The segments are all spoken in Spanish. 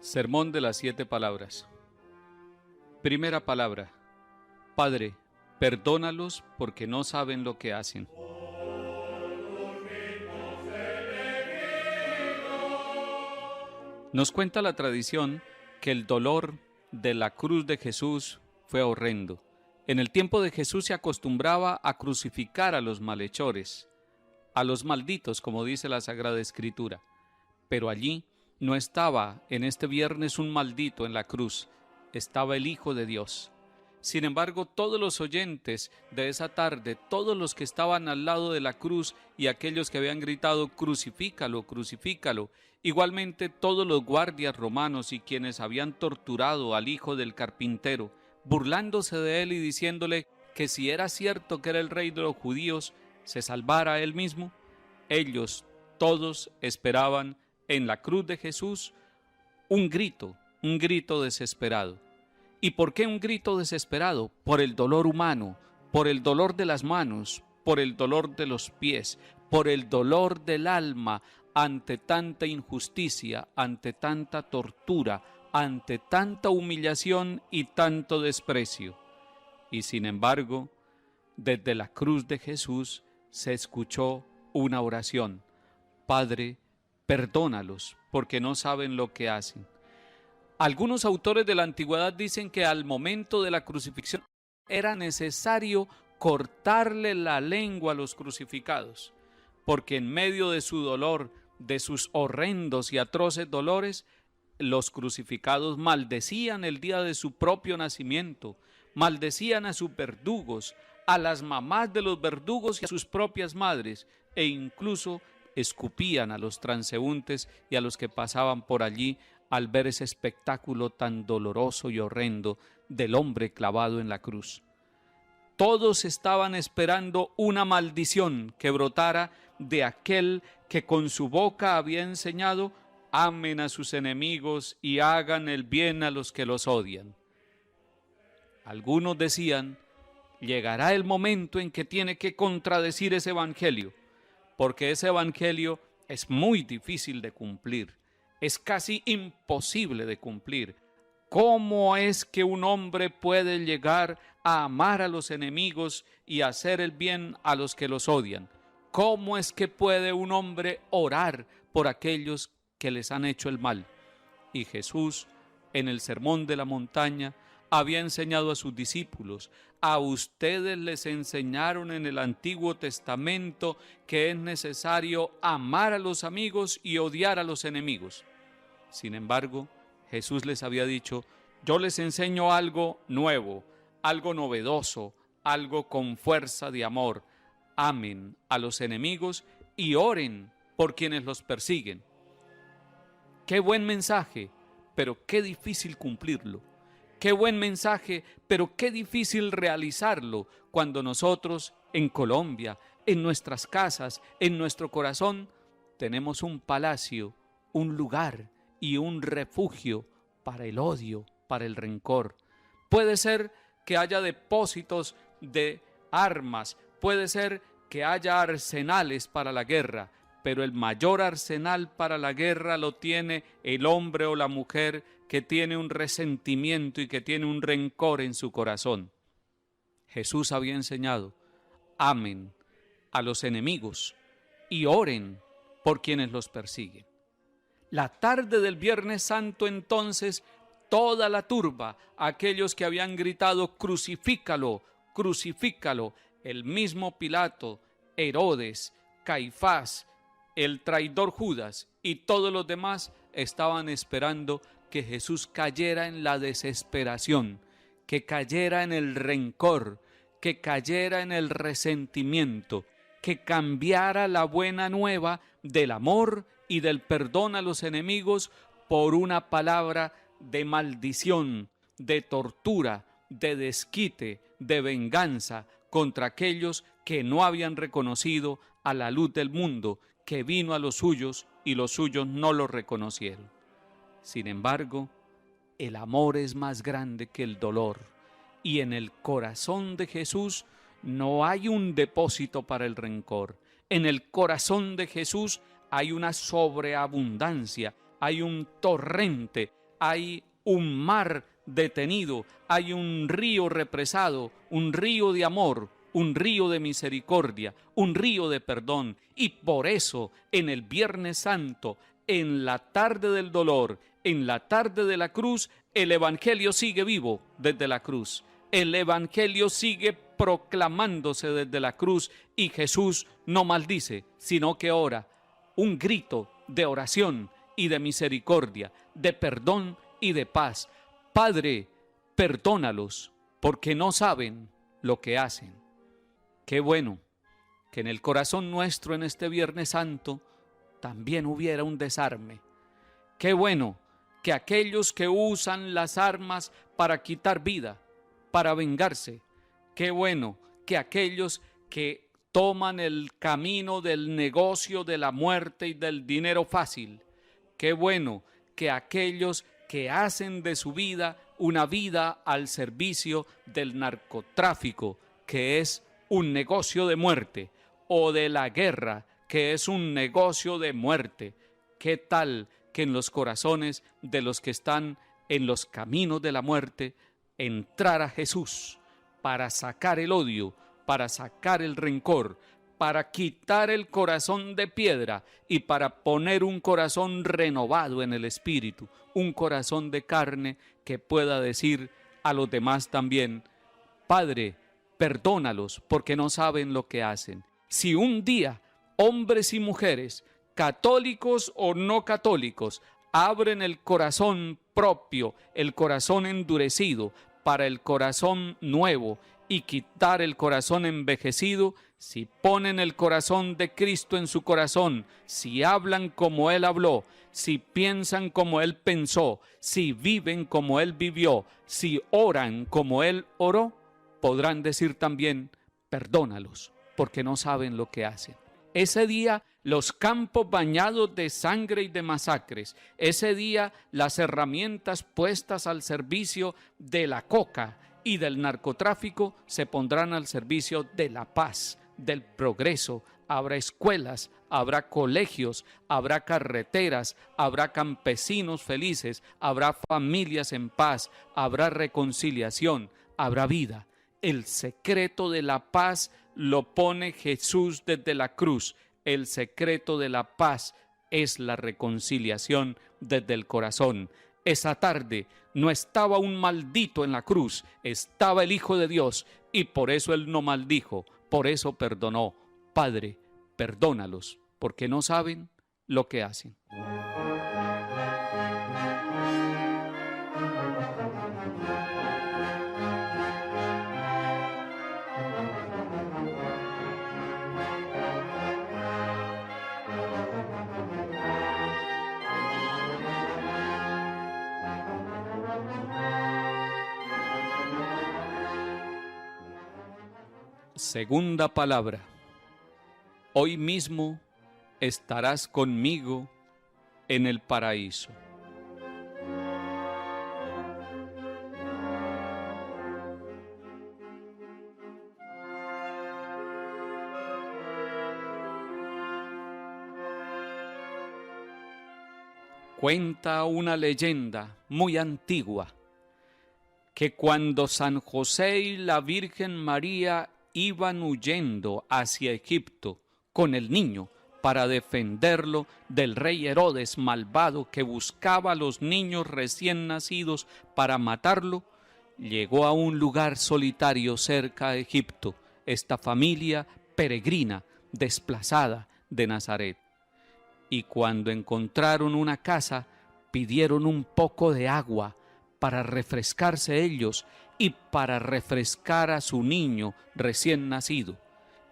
Sermón de las 7 palabras. Primera palabra. Padre, perdónalos porque no saben lo que hacen. Nos cuenta la tradición que el dolor de la cruz de Jesús fue horrendo. En el tiempo de Jesús se acostumbraba a crucificar a los malhechores, a los malditos, como dice la Sagrada Escritura. Pero allí no estaba en este viernes un maldito en la cruz, estaba el Hijo de Dios. Sin embargo, todos los oyentes de esa tarde, todos los que estaban al lado de la cruz y aquellos que habían gritado crucifícalo, crucifícalo, igualmente todos los guardias romanos y quienes habían torturado al hijo del carpintero, burlándose de él y diciéndole que si era cierto que era el rey de los judíos, se salvara él mismo, ellos todos esperaban en la cruz de Jesús un grito desesperado. ¿Y por qué un grito desesperado? Por el dolor humano, por el dolor de las manos, por el dolor de los pies, por el dolor del alma ante tanta injusticia, ante tanta tortura, ante tanta humillación y tanto desprecio. Y sin embargo, desde la cruz de Jesús se escuchó una oración: Padre, perdónalos porque no saben lo que hacen. Algunos autores de la antigüedad dicen que al momento de la crucifixión era necesario cortarle la lengua a los crucificados, porque en medio de su dolor, de sus horrendos y atroces dolores, los crucificados maldecían el día de su propio nacimiento, maldecían a sus verdugos, a las mamás de los verdugos y a sus propias madres, e incluso escupían a los transeúntes y a los que pasaban por allí al ver ese espectáculo tan doloroso y horrendo del hombre clavado en la cruz. Todos estaban esperando una maldición que brotara de aquel que con su boca había enseñado: amen a sus enemigos y hagan el bien a los que los odian. Algunos decían: llegará el momento en que tiene que contradecir ese evangelio, porque ese evangelio es muy difícil de cumplir, es casi imposible de cumplir. ¿Cómo es que un hombre puede llegar a amar a los enemigos y hacer el bien a los que los odian? ¿Cómo es que puede un hombre orar por aquellos que les han hecho el mal? Y Jesús, en el Sermón de la Montaña, había enseñado a sus discípulos: a ustedes les enseñaron en el Antiguo Testamento que es necesario amar a los amigos y odiar a los enemigos. Sin embargo, Jesús les había dicho: yo les enseño algo nuevo, algo novedoso, algo con fuerza de amor. Amen a los enemigos y oren por quienes los persiguen. Qué buen mensaje, pero qué difícil cumplirlo. Qué buen mensaje, pero qué difícil realizarlo cuando nosotros en Colombia, en nuestras casas, en nuestro corazón, tenemos un palacio, un lugar y un refugio para el odio, para el rencor. Puede ser que haya depósitos de armas, puede ser que haya arsenales para la guerra, pero el mayor arsenal para la guerra lo tiene el hombre o la mujer que tiene un resentimiento y que tiene un rencor en su corazón. Jesús había enseñado: amen a los enemigos y oren por quienes los persiguen. La tarde del Viernes Santo, entonces, toda la turba, aquellos que habían gritado crucifícalo, crucifícalo, el mismo Pilato, Herodes, Caifás, el traidor Judas y todos los demás estaban esperando que Jesús cayera en la desesperación, que cayera en el rencor, que cayera en el resentimiento, que cambiara la buena nueva del amor y del perdón a los enemigos por una palabra de maldición, de tortura, de desquite, de venganza contra aquellos que no habían reconocido a la luz del mundo, que vino a los suyos y los suyos no lo reconocieron. Sin embargo, el amor es más grande que el dolor, y en el corazón de Jesús no hay un depósito para el rencor. En el corazón de Jesús hay una sobreabundancia, hay un torrente, hay un mar detenido, hay un río represado, un río de amor, un río de misericordia, un río de perdón. Y por eso en el Viernes Santo, en la tarde del dolor, en la tarde de la cruz, el Evangelio sigue vivo desde la cruz. El Evangelio sigue proclamándose desde la cruz y Jesús no maldice, sino que ora. Un grito de oración y de misericordia, de perdón y de paz. Padre, perdónalos, porque no saben lo que hacen. Qué bueno que en el corazón nuestro en este Viernes Santo también hubiera un desarme. Qué bueno que aquellos que usan las armas para quitar vida, para vengarse, qué bueno que aquellos que toman el camino del negocio de la muerte y del dinero fácil, qué bueno que aquellos que hacen de su vida una vida al servicio del narcotráfico, que es un negocio de muerte, o de la guerra, que es un negocio de muerte. ¿Qué tal que en los corazones de los que están en los caminos de la muerte entrara Jesús para sacar el odio, para sacar el rencor, para quitar el corazón de piedra y para poner un corazón renovado en el espíritu, un corazón de carne que pueda decir a los demás también: Padre, perdónalos porque no saben lo que hacen? Si un día hombres y mujeres, católicos o no católicos, abren el corazón propio, el corazón endurecido, para el corazón nuevo y quitar el corazón envejecido, si ponen el corazón de Cristo en su corazón, si hablan como Él habló, si piensan como Él pensó, si viven como Él vivió, si oran como Él oró, podrán decir también: perdónalos, porque no saben lo que hacen. Ese día los campos bañados de sangre y de masacres, ese día las herramientas puestas al servicio de la coca y del narcotráfico se pondrán al servicio de la paz, del progreso. Habrá escuelas, habrá colegios, habrá carreteras, habrá campesinos felices, habrá familias en paz, habrá reconciliación, habrá vida. El secreto de la paz lo pone Jesús desde la cruz. El secreto de la paz es la reconciliación desde el corazón. Esa tarde no estaba un maldito en la cruz, estaba el Hijo de Dios, y por eso Él no maldijo, por eso perdonó. Padre, perdónalos, porque no saben lo que hacen. Segunda palabra. Hoy mismo estarás conmigo en el paraíso. Cuenta una leyenda muy antigua que cuando San José y la Virgen María iban huyendo hacia Egipto con el niño para defenderlo del rey Herodes malvado que buscaba a los niños recién nacidos para matarlo, llegó a un lugar solitario cerca de Egipto, esta familia peregrina, desplazada de Nazaret. Y cuando encontraron una casa, pidieron un poco de agua para refrescarse ellos y para refrescar a su niño recién nacido.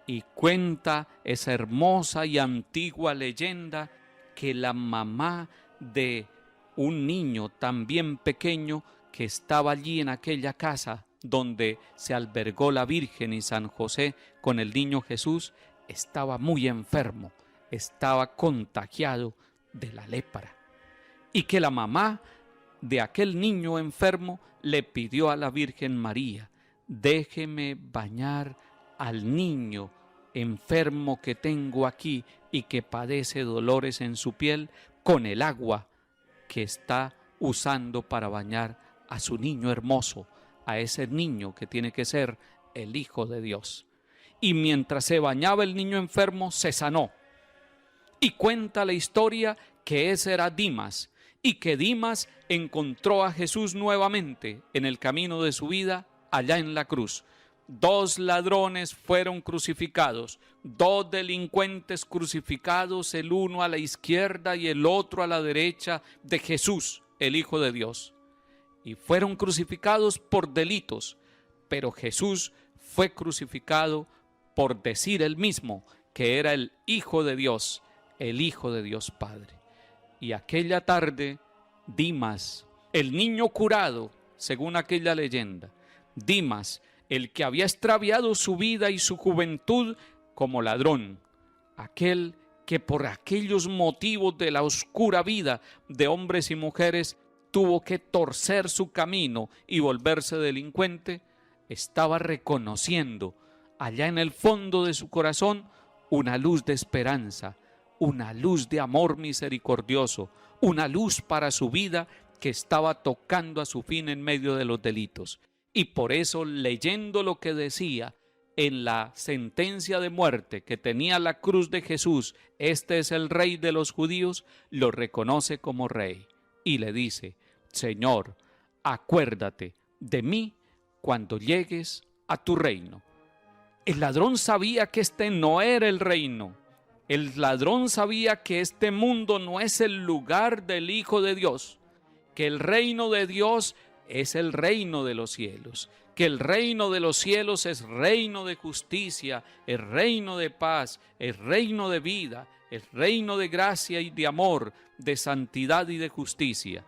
Y cuenta esa hermosa y antigua leyenda que la mamá de un niño también pequeño que estaba allí en aquella casa donde se albergó la Virgen y San José con el niño Jesús, estaba muy enfermo, estaba contagiado de la lepra. Y que la mamá de aquel niño enfermo le pidió a la Virgen María: déjeme bañar al niño enfermo que tengo aquí y que padece dolores en su piel con el agua que está usando para bañar a su niño hermoso, a ese niño que tiene que ser el Hijo de Dios. Y mientras se bañaba el niño enfermo, se sanó. Y cuenta la historia que ese era Dimas, y que Dimas encontró a Jesús nuevamente en el camino de su vida allá en la cruz. 2 ladrones fueron crucificados, 2 delincuentes crucificados, el uno a la izquierda y el otro a la derecha de Jesús, el Hijo de Dios. Y fueron crucificados por delitos, pero Jesús fue crucificado por decir él mismo que era el Hijo de Dios, el Hijo de Dios Padre. Y aquella tarde, Dimas, el niño curado, según aquella leyenda, Dimas, el que había extraviado su vida y su juventud como ladrón, aquel que por aquellos motivos de la oscura vida de hombres y mujeres tuvo que torcer su camino y volverse delincuente, estaba reconociendo allá en el fondo de su corazón una luz de esperanza, una luz de amor misericordioso, una luz para su vida que estaba tocando a su fin en medio de los delitos. Y por eso, leyendo lo que decía en la sentencia de muerte que tenía la cruz de Jesús, este es el Rey de los judíos, lo reconoce como Rey y le dice: Señor, acuérdate de mí cuando llegues a tu reino. El ladrón sabía que este no era el reino. El ladrón sabía que este mundo no es el lugar del Hijo de Dios, que el reino de Dios es el reino de los cielos, que el reino de los cielos es reino de justicia, es reino de paz, es reino de vida, es reino de gracia y de amor, de santidad y de justicia.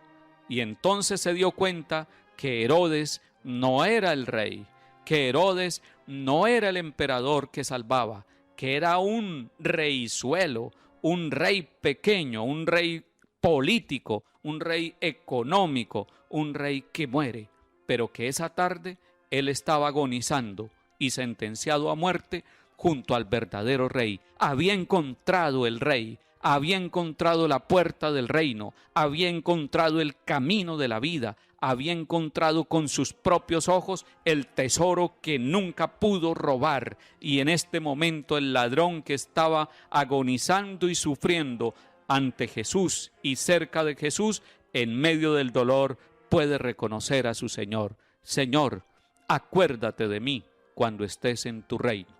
Y entonces se dio cuenta que Herodes no era el rey, que Herodes no era el emperador que salvaba, que era un reizuelo, un rey pequeño, un rey político, un rey económico, un rey que muere, pero que esa tarde él estaba agonizando y sentenciado a muerte junto al verdadero rey. Había encontrado el rey, había encontrado la puerta del reino, había encontrado el camino de la vida, había encontrado con sus propios ojos el tesoro que nunca pudo robar. Y en este momento el ladrón que estaba agonizando y sufriendo ante Jesús y cerca de Jesús, en medio del dolor, puede reconocer a su Señor. Señor, acuérdate de mí cuando estés en tu reino.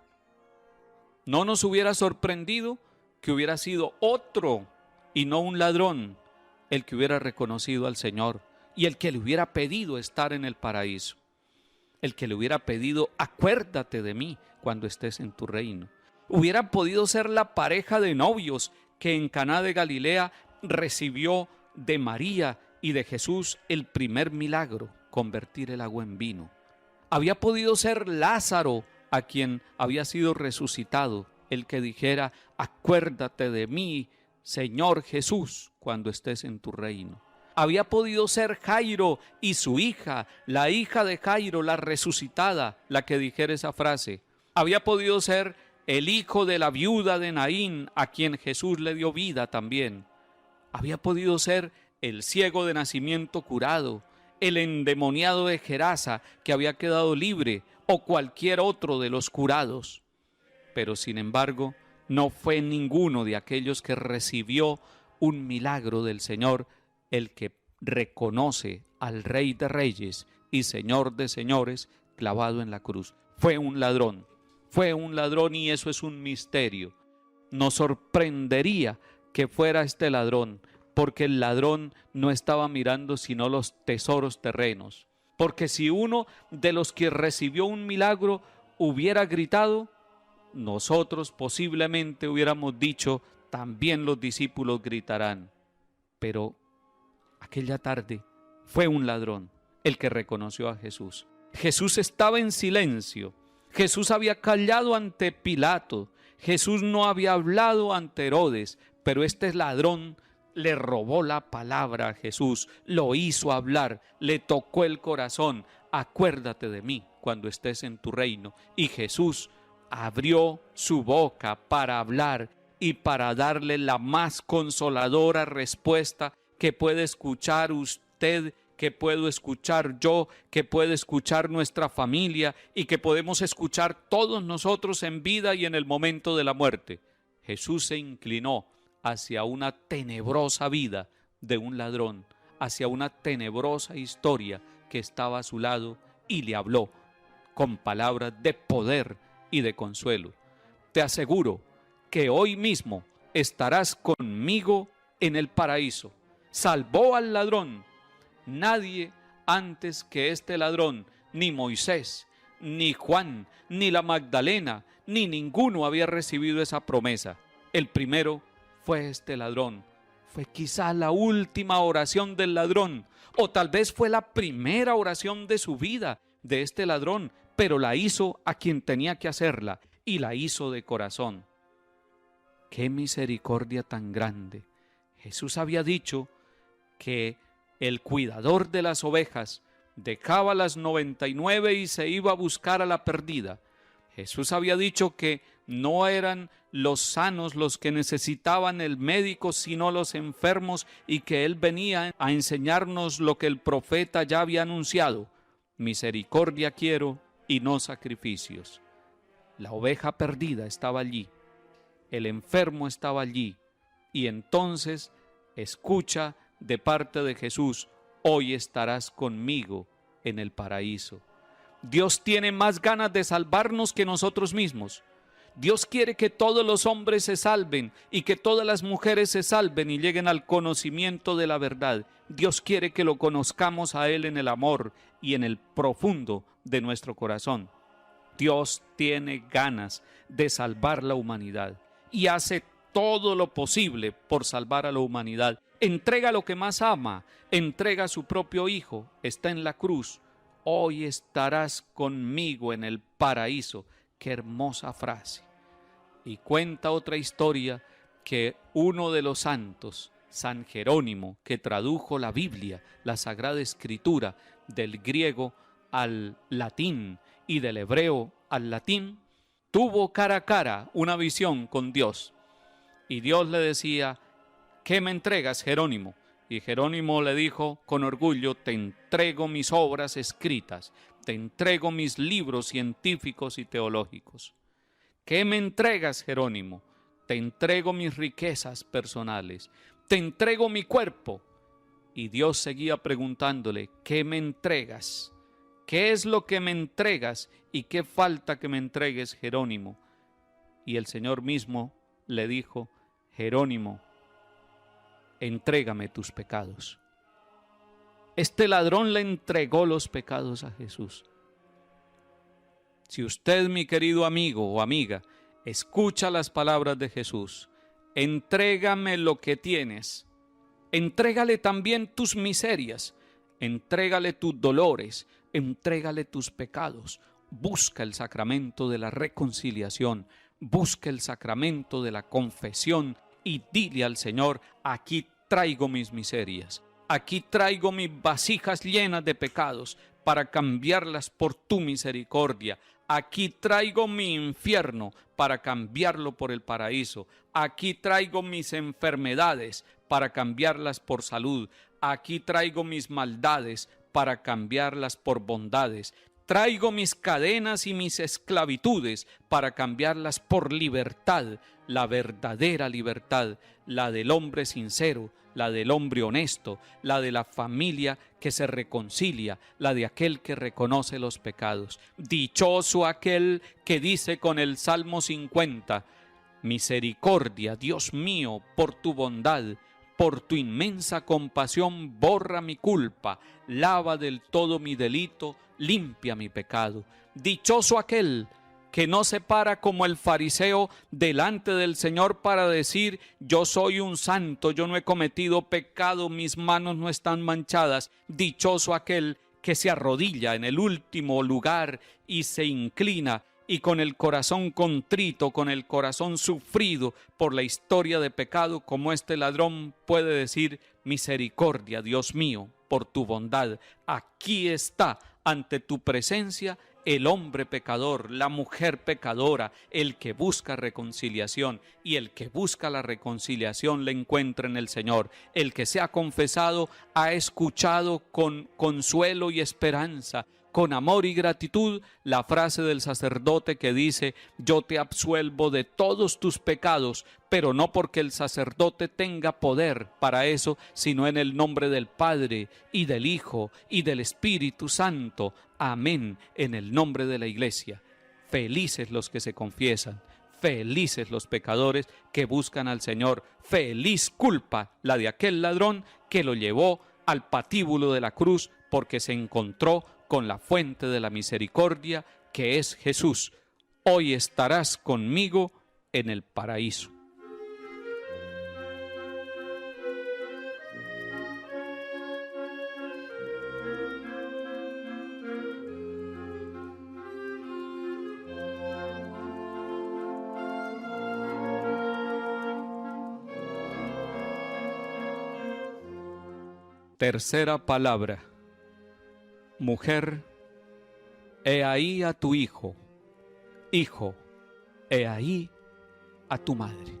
No nos hubiera sorprendido que hubiera sido otro y no un ladrón el que hubiera reconocido al Señor y el que le hubiera pedido estar en el paraíso, el que le hubiera pedido: acuérdate de mí cuando estés en tu reino. Hubiera podido ser la pareja de novios que en Caná de Galilea recibió de María y de Jesús el primer milagro, convertir el agua en vino. Había podido ser Lázaro, a quien había sido resucitado, el que dijera: acuérdate de mí, Señor Jesús, cuando estés en tu reino. Había podido ser Jairo y su hija, la hija de Jairo, la resucitada, la que dijera esa frase. Había podido ser el hijo de la viuda de Naín, a quien Jesús le dio vida también. Había podido ser el ciego de nacimiento curado, el endemoniado de Gerasa que había quedado libre, o cualquier otro de los curados. Pero sin embargo, no fue ninguno de aquellos que recibió un milagro del Señor el que reconoce al Rey de Reyes y Señor de Señores clavado en la cruz. Fue un ladrón y eso es un misterio. Nos sorprendería que fuera este ladrón, porque el ladrón no estaba mirando sino los tesoros terrenos. Porque si uno de los que recibió un milagro hubiera gritado, nosotros posiblemente hubiéramos dicho: también los discípulos gritarán. Pero aquella tarde fue un ladrón el que reconoció a Jesús. Jesús estaba en silencio. Jesús había callado ante Pilato. Jesús no había hablado ante Herodes, pero este ladrón le robó la palabra a Jesús, lo hizo hablar, le tocó el corazón. Acuérdate de mí cuando estés en tu reino. Y Jesús abrió su boca para hablar y para darle la más consoladora respuesta que puede escuchar usted, que puedo escuchar yo, que puede escuchar nuestra familia y que podemos escuchar todos nosotros en vida y en el momento de la muerte. Jesús se inclinó hacia una tenebrosa vida de un ladrón, hacia una tenebrosa historia que estaba a su lado y le habló con palabras de poder y de consuelo. Te aseguro que hoy mismo estarás conmigo en el paraíso. Salvó al ladrón. Nadie antes que este ladrón, ni Moisés, ni Juan, ni la Magdalena, ni ninguno había recibido esa promesa. El primero fue este ladrón. Fue quizá la última oración del ladrón, o tal vez fue la primera oración de su vida, de este ladrón, pero la hizo a quien tenía que hacerla, y la hizo de corazón. ¡Qué misericordia tan grande! Jesús había dicho que el cuidador de las ovejas dejaba las 99 y se iba a buscar a la perdida. Jesús había dicho que no eran los sanos los que necesitaban el médico, sino los enfermos, y que Él venía a enseñarnos lo que el profeta ya había anunciado: misericordia quiero y no sacrificios. La oveja perdida estaba allí, el enfermo estaba allí, y entonces escucha de parte de Jesús: hoy estarás conmigo en el paraíso. Dios tiene más ganas de salvarnos que nosotros mismos. Dios quiere que todos los hombres se salven y que todas las mujeres se salven y lleguen al conocimiento de la verdad. Dios quiere que lo conozcamos a Él en el amor y en el profundo de nuestro corazón. Dios tiene ganas de salvar la humanidad y hace todo lo posible por salvar a la humanidad. Entrega lo que más ama, entrega a su propio Hijo, está en la cruz. Hoy estarás conmigo en el paraíso. Qué hermosa frase. Y cuenta otra historia que uno de los santos, San Jerónimo, que tradujo la Biblia, la Sagrada Escritura, del griego al latín y del hebreo al latín, tuvo cara a cara una visión con Dios. Y Dios le decía: ¿qué me entregas, Jerónimo? Y Jerónimo le dijo con orgullo: te entrego mis obras escritas, te entrego mis libros científicos y teológicos. ¿Qué me entregas, Jerónimo? Te entrego mis riquezas personales, te entrego mi cuerpo. Y Dios seguía preguntándole: ¿qué me entregas? ¿Qué es lo que me entregas y qué falta que me entregues, Jerónimo? Y el Señor mismo le dijo: Jerónimo, entrégame tus pecados. Este ladrón le entregó los pecados a Jesús. Si usted, mi querido amigo o amiga, escucha las palabras de Jesús: entrégame lo que tienes, entrégale también tus miserias, entrégale tus dolores, entrégale tus pecados. Busca el sacramento de la reconciliación, busca el sacramento de la confesión y dile al Señor: aquí traigo mis miserias, aquí traigo mis vasijas llenas de pecados para cambiarlas por tu misericordia. Aquí traigo mi infierno para cambiarlo por el paraíso. Aquí traigo mis enfermedades para cambiarlas por salud. Aquí traigo mis maldades para cambiarlas por bondades. Traigo mis cadenas y mis esclavitudes para cambiarlas por libertad, la verdadera libertad, la del hombre sincero, la del hombre honesto, la de la familia que se reconcilia, la de aquel que reconoce los pecados. Dichoso aquel que dice con el Salmo 50, misericordia, Dios mío, por tu bondad, por tu inmensa compasión, borra mi culpa, lava del todo mi delito, limpia mi pecado. Dichoso aquel que no se para como el fariseo delante del Señor para decir: yo soy un santo, yo no he cometido pecado, mis manos no están manchadas. Dichoso aquel que se arrodilla en el último lugar y se inclina, y con el corazón contrito, con el corazón sufrido por la historia de pecado, como este ladrón, puede decir: misericordia, Dios mío, por tu bondad. Aquí está ante tu presencia el hombre pecador, la mujer pecadora, el que busca reconciliación, y el que busca la reconciliación la encuentra en el Señor. El que se ha confesado ha escuchado con consuelo y esperanza, con amor y gratitud, la frase del sacerdote que dice: yo te absuelvo de todos tus pecados, pero no porque el sacerdote tenga poder para eso, sino en el nombre del Padre y del Hijo y del Espíritu Santo. Amén, en el nombre de la Iglesia. Felices los que se confiesan, felices los pecadores que buscan al Señor. Feliz culpa la de aquel ladrón que lo llevó al patíbulo de la cruz, porque se encontró con la fuente de la misericordia, que es Jesús. Hoy estarás conmigo en el paraíso. Tercera palabra. Mujer, he ahí a tu hijo. Hijo, he ahí a tu madre.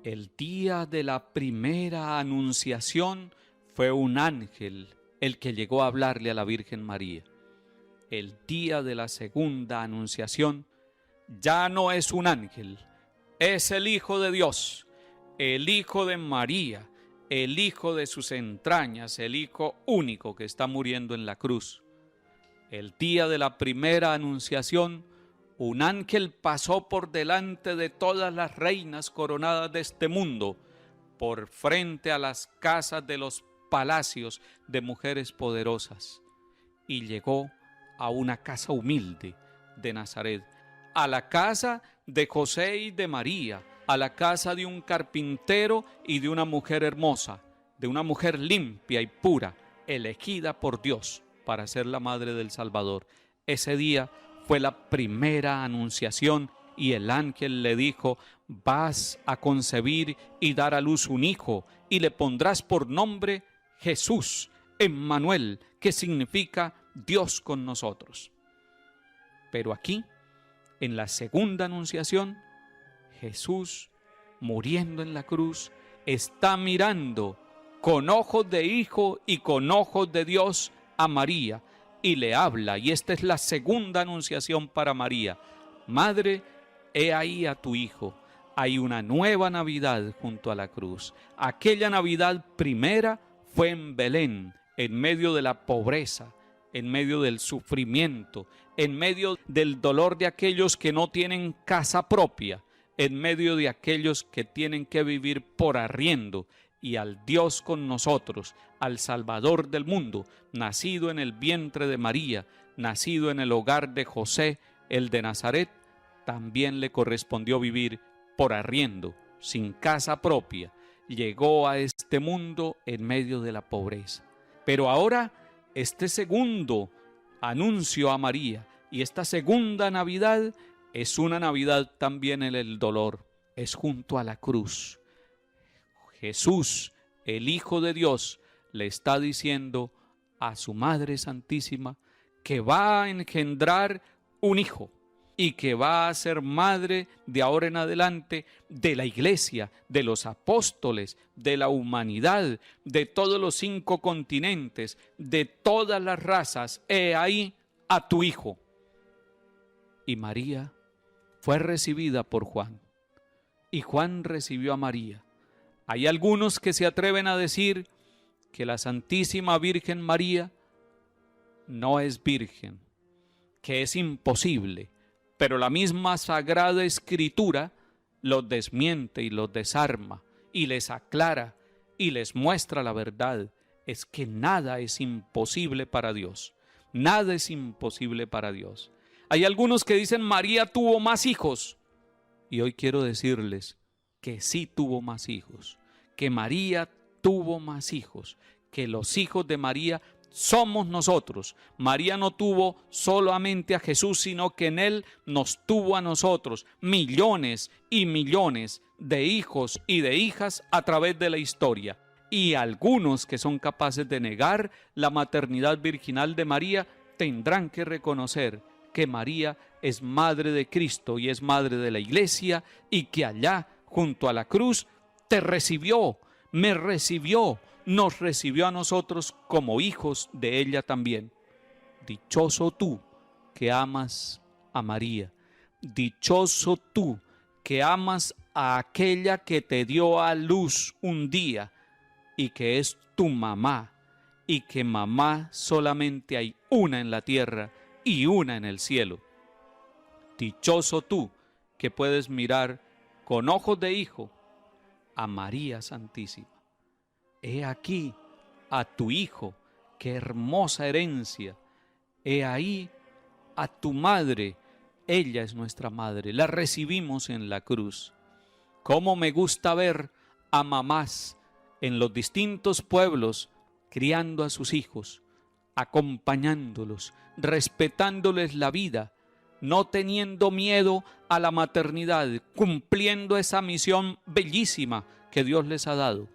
El día de la primera anunciación fue un ángel el que llegó a hablarle a la Virgen María. El día de la segunda anunciación ya no es un ángel, es el Hijo de Dios, el Hijo de María, el Hijo de sus entrañas, el Hijo único que está muriendo en la cruz. El día de la primera anunciación, un ángel pasó por delante de todas las reinas coronadas de este mundo, por frente a las casas de los palacios de mujeres poderosas, y llegó a una casa humilde de Nazaret, a la casa de José y de María, a la casa de un carpintero y de una mujer hermosa, de una mujer limpia y pura, elegida por Dios para ser la madre del Salvador. Ese día fue la primera anunciación y el ángel le dijo: vas a concebir y dar a luz un hijo y le pondrás por nombre Jesús, Emmanuel, que significa Dios con nosotros. Pero aquí, en la segunda anunciación, Jesús, muriendo en la cruz, está mirando con ojos de hijo y con ojos de Dios a María y le habla. Y esta es la segunda anunciación para María: Madre, he ahí a tu hijo. Hay una nueva Navidad junto a la cruz. Aquella Navidad primera fue en Belén, en medio de la pobreza, en medio del sufrimiento, en medio del dolor de aquellos que no tienen casa propia, en medio de aquellos que tienen que vivir por arriendo, y al Dios con nosotros, al Salvador del mundo, nacido en el vientre de María, nacido en el hogar de José, el de Nazaret, también le correspondió vivir por arriendo, sin casa propia. Llegó a este mundo en medio de la pobreza. Pero ahora, este segundo anuncio a María y esta segunda Navidad es una Navidad también en el dolor, es junto a la cruz. Jesús, el Hijo de Dios, le está diciendo a su Madre Santísima que va a engendrar un hijo y que va a ser madre de ahora en adelante de la Iglesia, de los apóstoles, de la humanidad, de todos los 5 continentes, de todas las razas. He ahí a tu hijo. Y María fue recibida por Juan, y Juan recibió a María. Hay algunos que se atreven a decir que la Santísima Virgen María no es virgen, que es imposible, pero la misma Sagrada Escritura los desmiente y los desarma y les aclara y les muestra la verdad. Es que nada es imposible para Dios, nada es imposible para Dios. Hay algunos que dicen María tuvo más hijos, y hoy quiero decirles que sí tuvo más hijos, que María tuvo más hijos, que los hijos de María somos nosotros. María no tuvo solamente a Jesús, sino que en Él nos tuvo a nosotros, millones y millones de hijos y de hijas a través de la historia. Y algunos que son capaces de negar la maternidad virginal de María tendrán que reconocer que María es madre de Cristo y es madre de la Iglesia, y que allá, junto a la cruz, te recibió, me recibió, nos recibió a nosotros como hijos de ella también. Dichoso tú que amas a María, dichoso tú que amas a aquella que te dio a luz un día y que es tu mamá, y que mamá solamente hay una en la tierra y una en el cielo. Dichoso tú que puedes mirar con ojos de hijo a María Santísima. He aquí a tu hijo, qué hermosa herencia. He ahí a tu madre, ella es nuestra madre, la recibimos en la cruz. Cómo me gusta ver a mamás en los distintos pueblos criando a sus hijos, acompañándolos, respetándoles la vida, no teniendo miedo a la maternidad, cumpliendo esa misión bellísima que Dios les ha dado.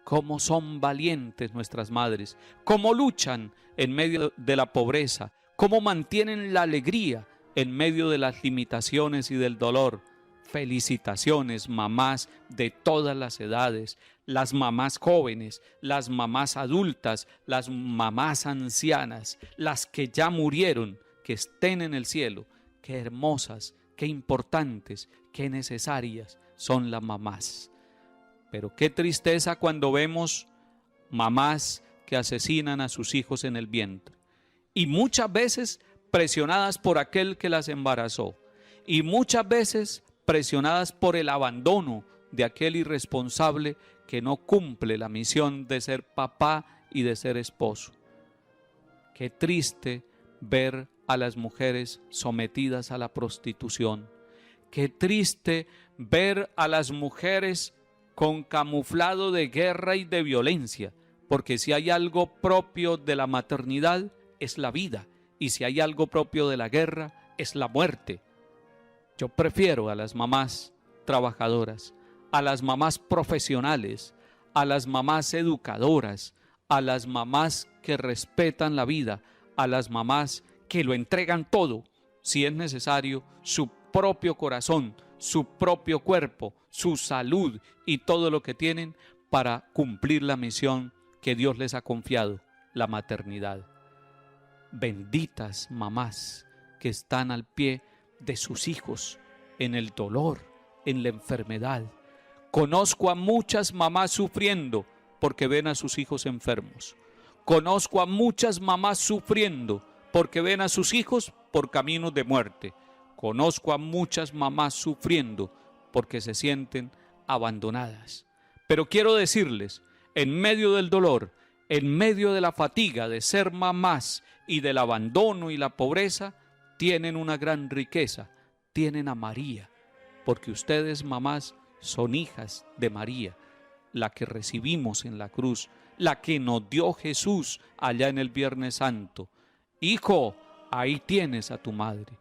Cómo son valientes nuestras madres, cómo luchan en medio de la pobreza, cómo mantienen la alegría en medio de las limitaciones y del dolor. Felicitaciones, mamás de todas las edades, las mamás jóvenes, las mamás adultas, las mamás ancianas, las que ya murieron, que estén en el cielo. Qué hermosas, qué importantes, qué necesarias son las mamás. Pero qué tristeza cuando vemos mamás que asesinan a sus hijos en el vientre, y muchas veces presionadas por aquel que las embarazó, y muchas veces presionadas por el abandono de aquel irresponsable que no cumple la misión de ser papá y de ser esposo. Qué triste ver a las mujeres sometidas a la prostitución. Qué triste ver a las mujeres con camuflado de guerra y de violencia, porque si hay algo propio de la maternidad es la vida, y si hay algo propio de la guerra es la muerte. Yo prefiero a las mamás trabajadoras, a las mamás profesionales, a las mamás educadoras, a las mamás que respetan la vida, a las mamás que lo entregan todo, si es necesario, su propio corazón, su propio cuerpo, su salud y todo lo que tienen para cumplir la misión que Dios les ha confiado, la maternidad. Benditas mamás que están al pie de sus hijos en el dolor, en la enfermedad. Conozco a muchas mamás sufriendo porque ven a sus hijos enfermos. Conozco a muchas mamás sufriendo porque ven a sus hijos por caminos de muerte. Conozco a muchas mamás sufriendo porque se sienten abandonadas. Pero quiero decirles, en medio del dolor, en medio de la fatiga de ser mamás y del abandono y la pobreza, tienen una gran riqueza, tienen a María, porque ustedes, mamás, son hijas de María, la que recibimos en la cruz, la que nos dio Jesús allá en el Viernes Santo. Hijo, ahí tienes a tu madre.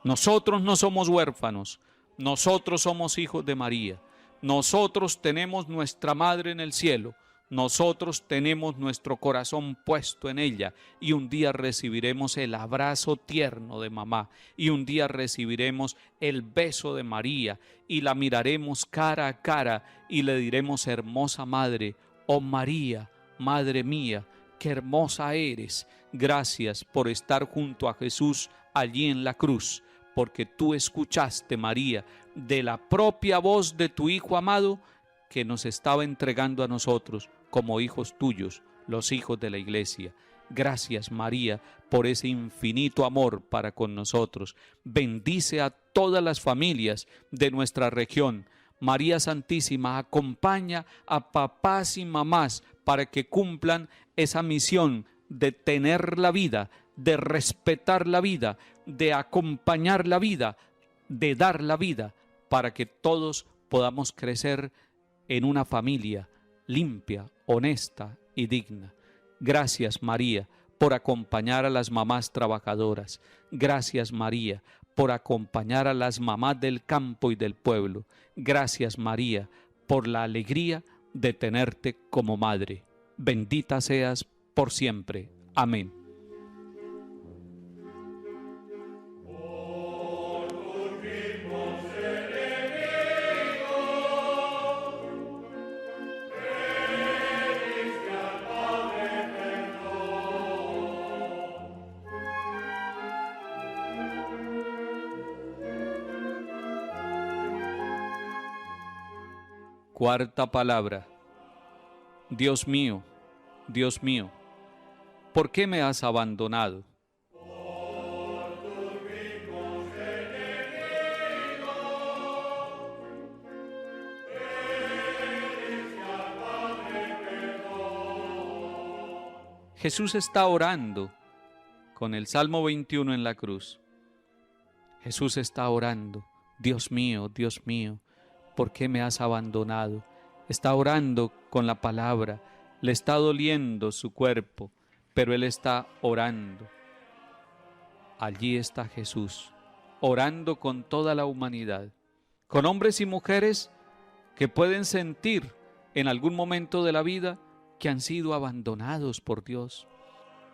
Nosotros no somos huérfanos, nosotros somos hijos de María, nosotros tenemos nuestra madre en el cielo, nosotros tenemos nuestro corazón puesto en ella, y un día recibiremos el abrazo tierno de mamá, y un día recibiremos el beso de María, y la miraremos cara a cara y le diremos: hermosa madre, oh María, madre mía, qué hermosa eres, gracias por estar junto a Jesús allí en la cruz, porque tú escuchaste, María, de la propia voz de tu Hijo amado, que nos estaba entregando a nosotros como hijos tuyos, los hijos de la Iglesia. Gracias, María, por ese infinito amor para con nosotros. Bendice a todas las familias de nuestra región. María Santísima, acompaña a papás y mamás para que cumplan esa misión de tener la vida, de respetar la vida, de acompañar la vida, de dar la vida, para que todos podamos crecer en una familia limpia, honesta y digna. Gracias, María, por acompañar a las mamás trabajadoras. Gracias, María, por acompañar a las mamás del campo y del pueblo. Gracias, María, por la alegría de tenerte como madre. Bendita seas por siempre. Amén. Cuarta palabra. Dios mío, ¿por qué me has abandonado? Jesús está orando con el Salmo 21 en la cruz. Jesús está orando, Dios mío, ¿por qué me has abandonado? Está orando con la palabra, le está doliendo su cuerpo, pero él está orando. Allí está Jesús, orando con toda la humanidad, con hombres y mujeres que pueden sentir en algún momento de la vida que han sido abandonados por Dios.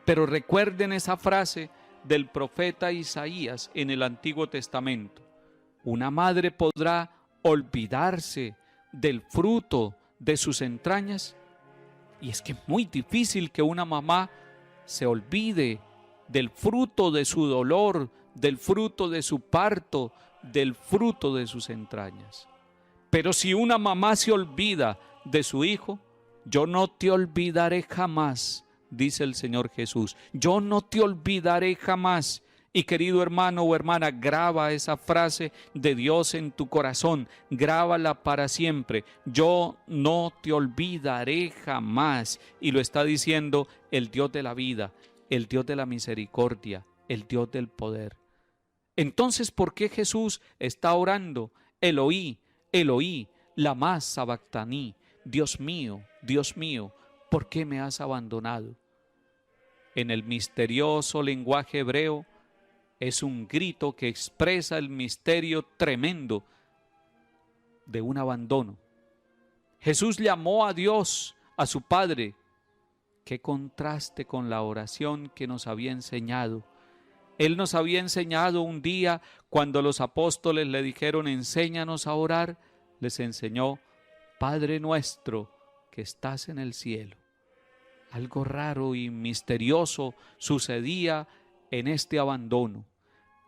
Pero recuerden esa frase del profeta Isaías en el Antiguo Testamento. Una madre podrá olvidarse del fruto de sus entrañas. Y es que es muy difícil que una mamá se olvide del fruto de su dolor, del fruto de su parto, del fruto de sus entrañas. Pero si una mamá se olvida de su hijo, yo no te olvidaré jamás, dice el Señor Jesús. Yo no te olvidaré jamás. Y querido hermano o hermana, graba esa frase de Dios en tu corazón, grábala para siempre. Yo no te olvidaré jamás. Y lo está diciendo el Dios de la vida, el Dios de la misericordia, el Dios del poder. Entonces, ¿por qué Jesús está orando? Eloí, Eloí, lama sabactaní. Dios mío, ¿por qué me has abandonado? En el misterioso lenguaje hebreo, es un grito que expresa el misterio tremendo de un abandono. Jesús llamó a Dios, a su Padre. Qué contraste con la oración que nos había enseñado. Él nos había enseñado un día cuando los apóstoles le dijeron, enséñanos a orar, les enseñó, Padre nuestro que estás en el cielo. Algo raro y misterioso sucedía en este abandono.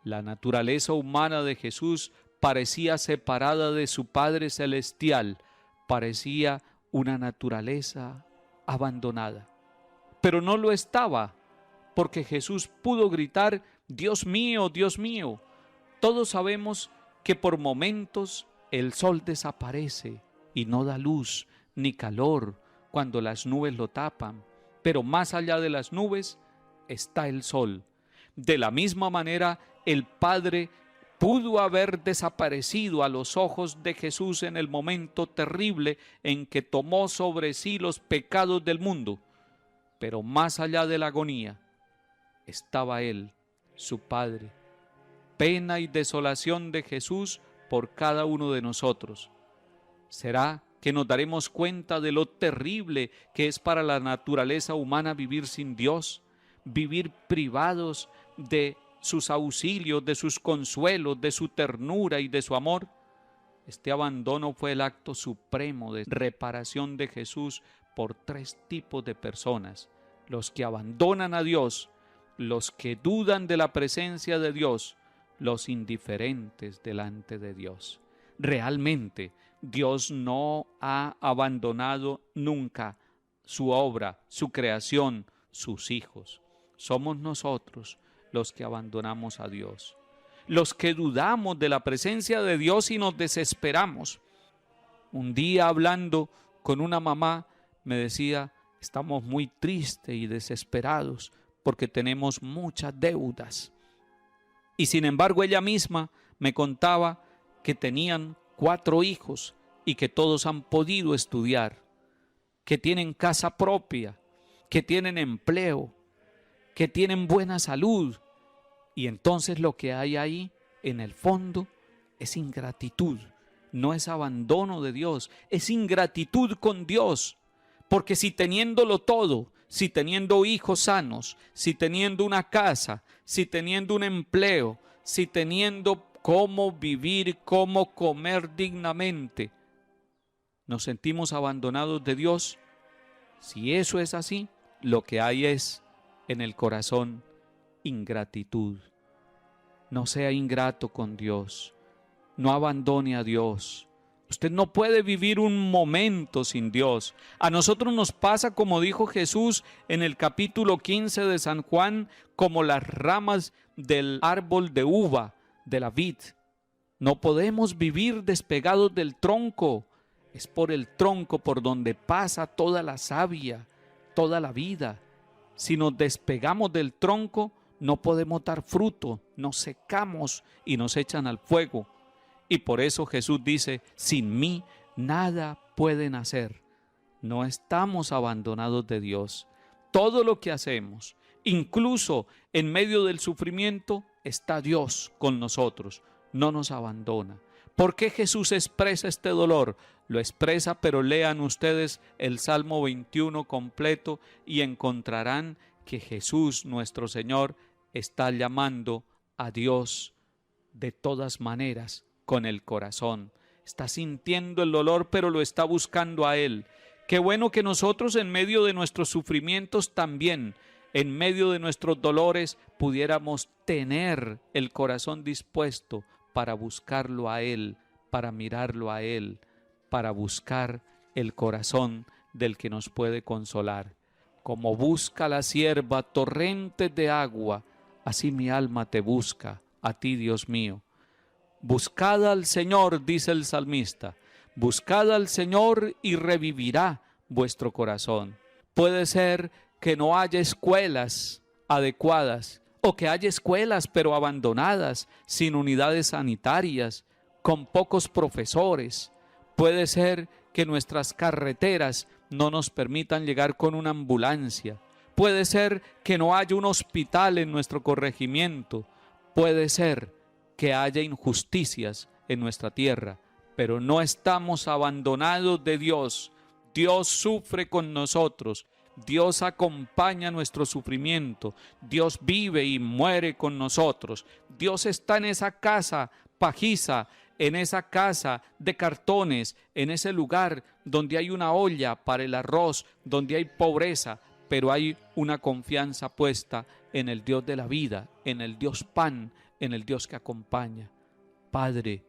La naturaleza humana de Jesús parecía separada de su Padre Celestial, parecía una naturaleza abandonada. Pero no lo estaba, porque Jesús pudo gritar, Dios mío, Dios mío. Todos sabemos que por momentos el sol desaparece y no da luz ni calor cuando las nubes lo tapan, pero más allá de las nubes está el sol. De la misma manera, el Padre pudo haber desaparecido a los ojos de Jesús en el momento terrible en que tomó sobre sí los pecados del mundo, pero más allá de la agonía estaba Él, su Padre. Pena y desolación de Jesús por cada uno de nosotros. ¿Será que nos daremos cuenta de lo terrible que es para la naturaleza humana vivir sin Dios, vivir privados de sus auxilios, de sus consuelos, de su ternura y de su amor? Este abandono fue el acto supremo de reparación de Jesús por tres tipos de personas: los que abandonan a Dios, los que dudan de la presencia de Dios, los indiferentes delante de Dios. Realmente, Dios no ha abandonado nunca su obra, su creación, sus hijos. Somos nosotros los que abandonamos a Dios, los que dudamos de la presencia de Dios y nos desesperamos. Un día hablando con una mamá me decía, estamos muy tristes y desesperados porque tenemos muchas deudas. Y sin embargo ella misma me contaba que tenían 4 hijos y que todos han podido estudiar, que tienen casa propia, que tienen empleo, que tienen buena salud. Y entonces lo que hay ahí, en el fondo, es ingratitud. No es abandono de Dios, es ingratitud con Dios. Porque si teniéndolo todo, si teniendo hijos sanos, si teniendo una casa, si teniendo un empleo, si teniendo cómo vivir, cómo comer dignamente, nos sentimos abandonados de Dios, si eso es así, lo que hay es en el corazón ingratitud. No sea ingrato con Dios, no abandone a Dios. Usted no puede vivir un momento sin Dios. A nosotros nos pasa, como dijo Jesús en el capítulo 15 de San Juan, como las ramas del árbol de uva, de la vid. No podemos vivir despegados del tronco. Es por el tronco por donde pasa toda la savia, toda la vida. Si nos despegamos del tronco, no podemos dar fruto, nos secamos y nos echan al fuego. Y por eso Jesús dice, sin mí nada pueden hacer. No estamos abandonados de Dios. Todo lo que hacemos, incluso en medio del sufrimiento, está Dios con nosotros, no nos abandona. ¿Por qué Jesús expresa este dolor? Lo expresa, pero lean ustedes el Salmo 21 completo y encontrarán que Jesús, nuestro Señor, está llamando a Dios de todas maneras con el corazón. Está sintiendo el dolor, pero lo está buscando a Él. Qué bueno que nosotros en medio de nuestros sufrimientos también, en medio de nuestros dolores, pudiéramos tener el corazón dispuesto para buscarlo a Él, para mirarlo a Él, para buscar el corazón del que nos puede consolar. Como busca la sierva torrentes de agua, así mi alma te busca, a ti, Dios mío. Buscad al Señor, dice el salmista, buscad al Señor y revivirá vuestro corazón. Puede ser que no haya escuelas adecuadas, o que haya escuelas pero abandonadas, sin unidades sanitarias, con pocos profesores. Puede ser que nuestras carreteras no nos permitan llegar con una ambulancia. Puede ser que no haya un hospital en nuestro corregimiento. Puede ser que haya injusticias en nuestra tierra, pero no estamos abandonados de Dios. Dios sufre con nosotros. Dios acompaña nuestro sufrimiento. Dios vive y muere con nosotros. Dios está en esa casa pajiza, en esa casa de cartones, en ese lugar donde hay una olla para el arroz, donde hay pobreza, pero hay una confianza puesta en el Dios de la vida, en el Dios pan, en el Dios que acompaña. Padre,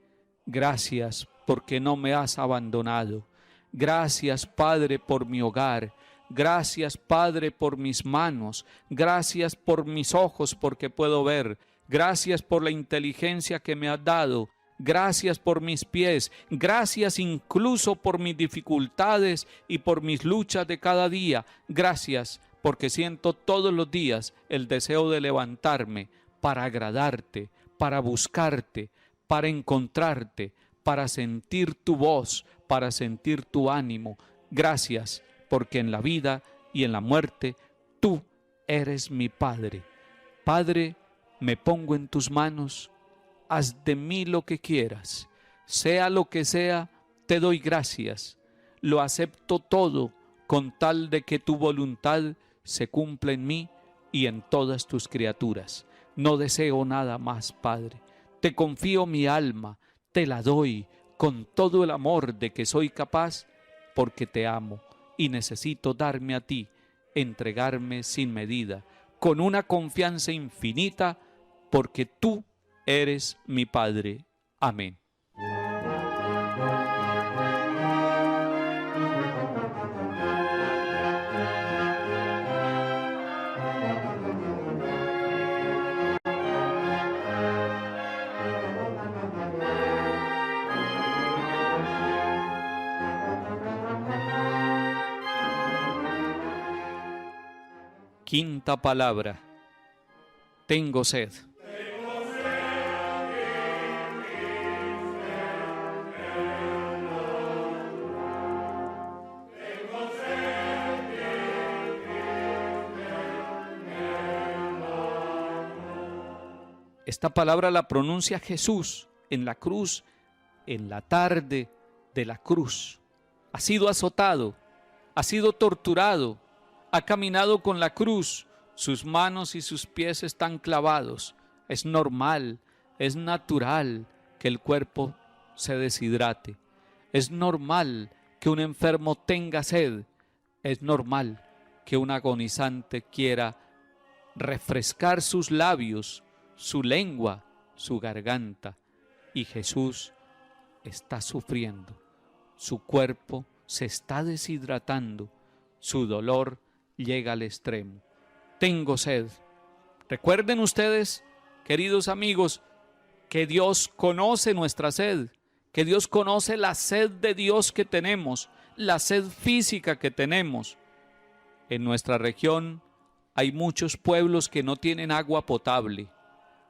gracias porque no me has abandonado. Gracias, Padre, por mi hogar. Gracias, Padre, por mis manos. Gracias por mis ojos porque puedo ver. Gracias por la inteligencia que me has dado. Gracias por mis pies. Gracias incluso por mis dificultades y por mis luchas de cada día. Gracias porque siento todos los días el deseo de levantarme para agradarte, para buscarte, para encontrarte, para sentir tu voz, para sentir tu ánimo. Gracias porque en la vida y en la muerte tú eres mi Padre. Padre, me pongo en tus manos. Haz de mí lo que quieras, sea lo que sea, te doy gracias. Lo acepto todo con tal de que tu voluntad se cumpla en mí y en todas tus criaturas. No deseo nada más, Padre. Te confío mi alma, te la doy con todo el amor de que soy capaz, porque te amo y necesito darme a ti, entregarme sin medida, con una confianza infinita, porque tú eres mi Padre. Amén. Quinta palabra. Tengo sed. Esta palabra la pronuncia Jesús en la cruz, en la tarde de la cruz. Ha sido azotado, ha sido torturado, ha caminado con la cruz, sus manos y sus pies están clavados. Es normal, es natural que el cuerpo se deshidrate. Es normal que un enfermo tenga sed. Es normal que un agonizante quiera refrescar sus labios, su lengua, su garganta. Y Jesús está sufriendo. Su cuerpo se está deshidratando. Su dolor llega al extremo. Tengo sed. Recuerden ustedes, queridos amigos, que Dios conoce nuestra sed, que Dios conoce la sed de Dios que tenemos, la sed física que tenemos. En nuestra región hay muchos pueblos que no tienen agua potable.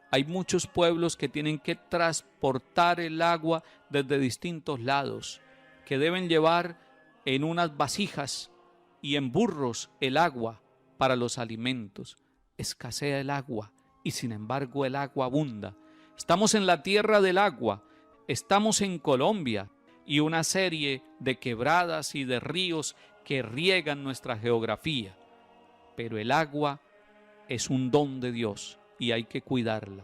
Hay muchos pueblos que tienen que transportar el agua desde distintos lados, que deben llevar en unas vasijas y en burros el agua para los alimentos. Escasea el agua y sin embargo el agua abunda. Estamos en la tierra del agua, estamos en Colombia y una serie de quebradas y de ríos que riegan nuestra geografía. Pero el agua es un don de Dios y hay que cuidarla.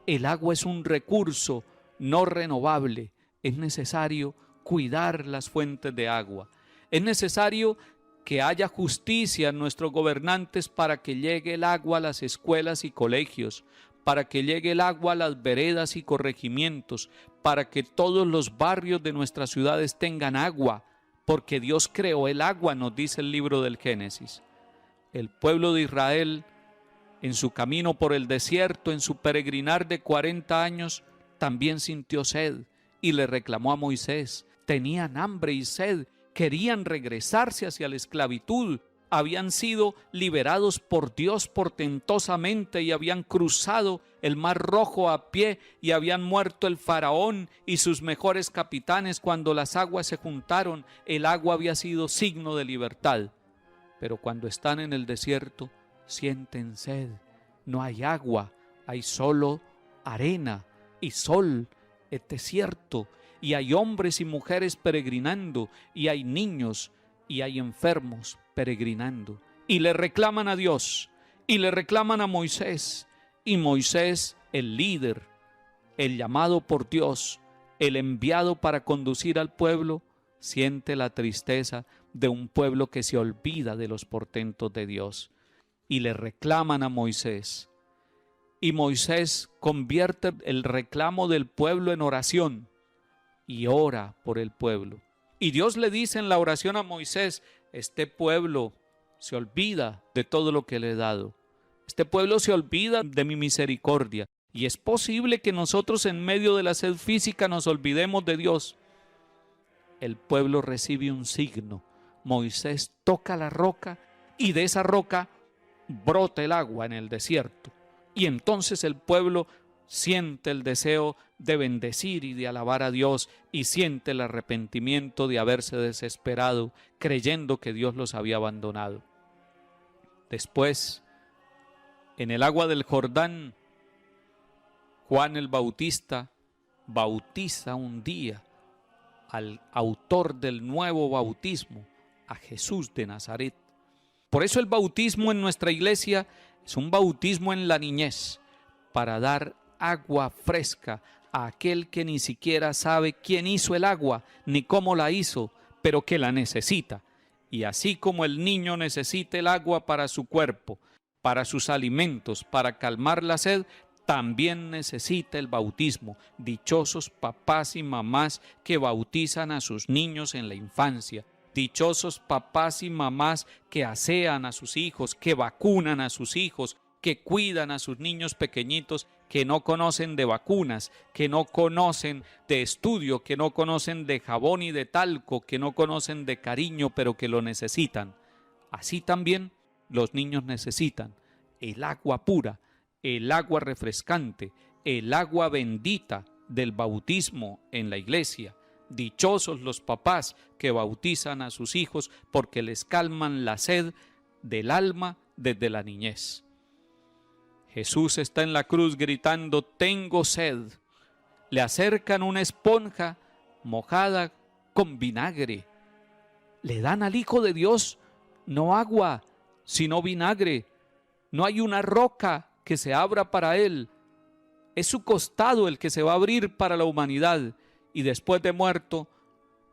El agua es un recurso no renovable. Es necesario cuidar las fuentes de agua. Es necesario que haya justicia en nuestros gobernantes para que llegue el agua a las escuelas y colegios, para que llegue el agua a las veredas y corregimientos, para que todos los barrios de nuestras ciudades tengan agua, porque Dios creó el agua, nos dice el libro del Génesis. El pueblo de Israel, en su camino por el desierto, en su peregrinar de 40 años, también sintió sed y le reclamó a Moisés. Tenían hambre y sed, querían regresarse hacia la esclavitud, habían sido liberados por Dios portentosamente y habían cruzado el Mar Rojo a pie y habían muerto el faraón y sus mejores capitanes cuando las aguas se juntaron. El agua había sido signo de libertad. Pero cuando están en el desierto, sienten sed. No hay agua, hay solo arena y sol, es desierto. Y hay hombres y mujeres peregrinando, y hay niños y hay enfermos peregrinando. Y le reclaman a Dios, y le reclaman a Moisés. Y Moisés, el líder, el llamado por Dios, el enviado para conducir al pueblo, siente la tristeza de un pueblo que se olvida de los portentos de Dios. Y le reclaman a Moisés. Y Moisés convierte el reclamo del pueblo en oración y ora por el pueblo. Y Dios le dice en la oración a Moisés: este pueblo se olvida de todo lo que le he dado. Este pueblo se olvida de mi misericordia. Y es posible que nosotros en medio de la sed física nos olvidemos de Dios. El pueblo recibe un signo. Moisés toca la roca y de esa roca brota el agua en el desierto. Y entonces el pueblo siente el deseo de bendecir y de alabar a Dios y siente el arrepentimiento de haberse desesperado creyendo que Dios los había abandonado. Después, en el agua del Jordán, Juan el Bautista bautiza un día al autor del nuevo bautismo, a Jesús de Nazaret. Por eso el bautismo en nuestra iglesia es un bautismo en la niñez, para dar agua fresca a aquel que ni siquiera sabe quién hizo el agua ni cómo la hizo, pero que la necesita. Y así como el niño necesita el agua para su cuerpo, para sus alimentos, para calmar la sed, también necesita el bautismo. Dichosos papás y mamás que bautizan a sus niños en la infancia. Dichosos papás y mamás que asean a sus hijos, que vacunan a sus hijos, que cuidan a sus niños pequeñitos que no conocen de vacunas, que no conocen de estudio, que no conocen de jabón y de talco, que no conocen de cariño, pero que lo necesitan. Así también los niños necesitan el agua pura, el agua refrescante, el agua bendita del bautismo en la iglesia. Dichosos los papás que bautizan a sus hijos porque les calman la sed del alma desde la niñez. Jesús está en la cruz gritando: tengo sed. Le acercan una esponja mojada con vinagre. Le dan al Hijo de Dios no agua, sino vinagre. No hay una roca que se abra para él. Es su costado el que se va a abrir para la humanidad. Y después de muerto,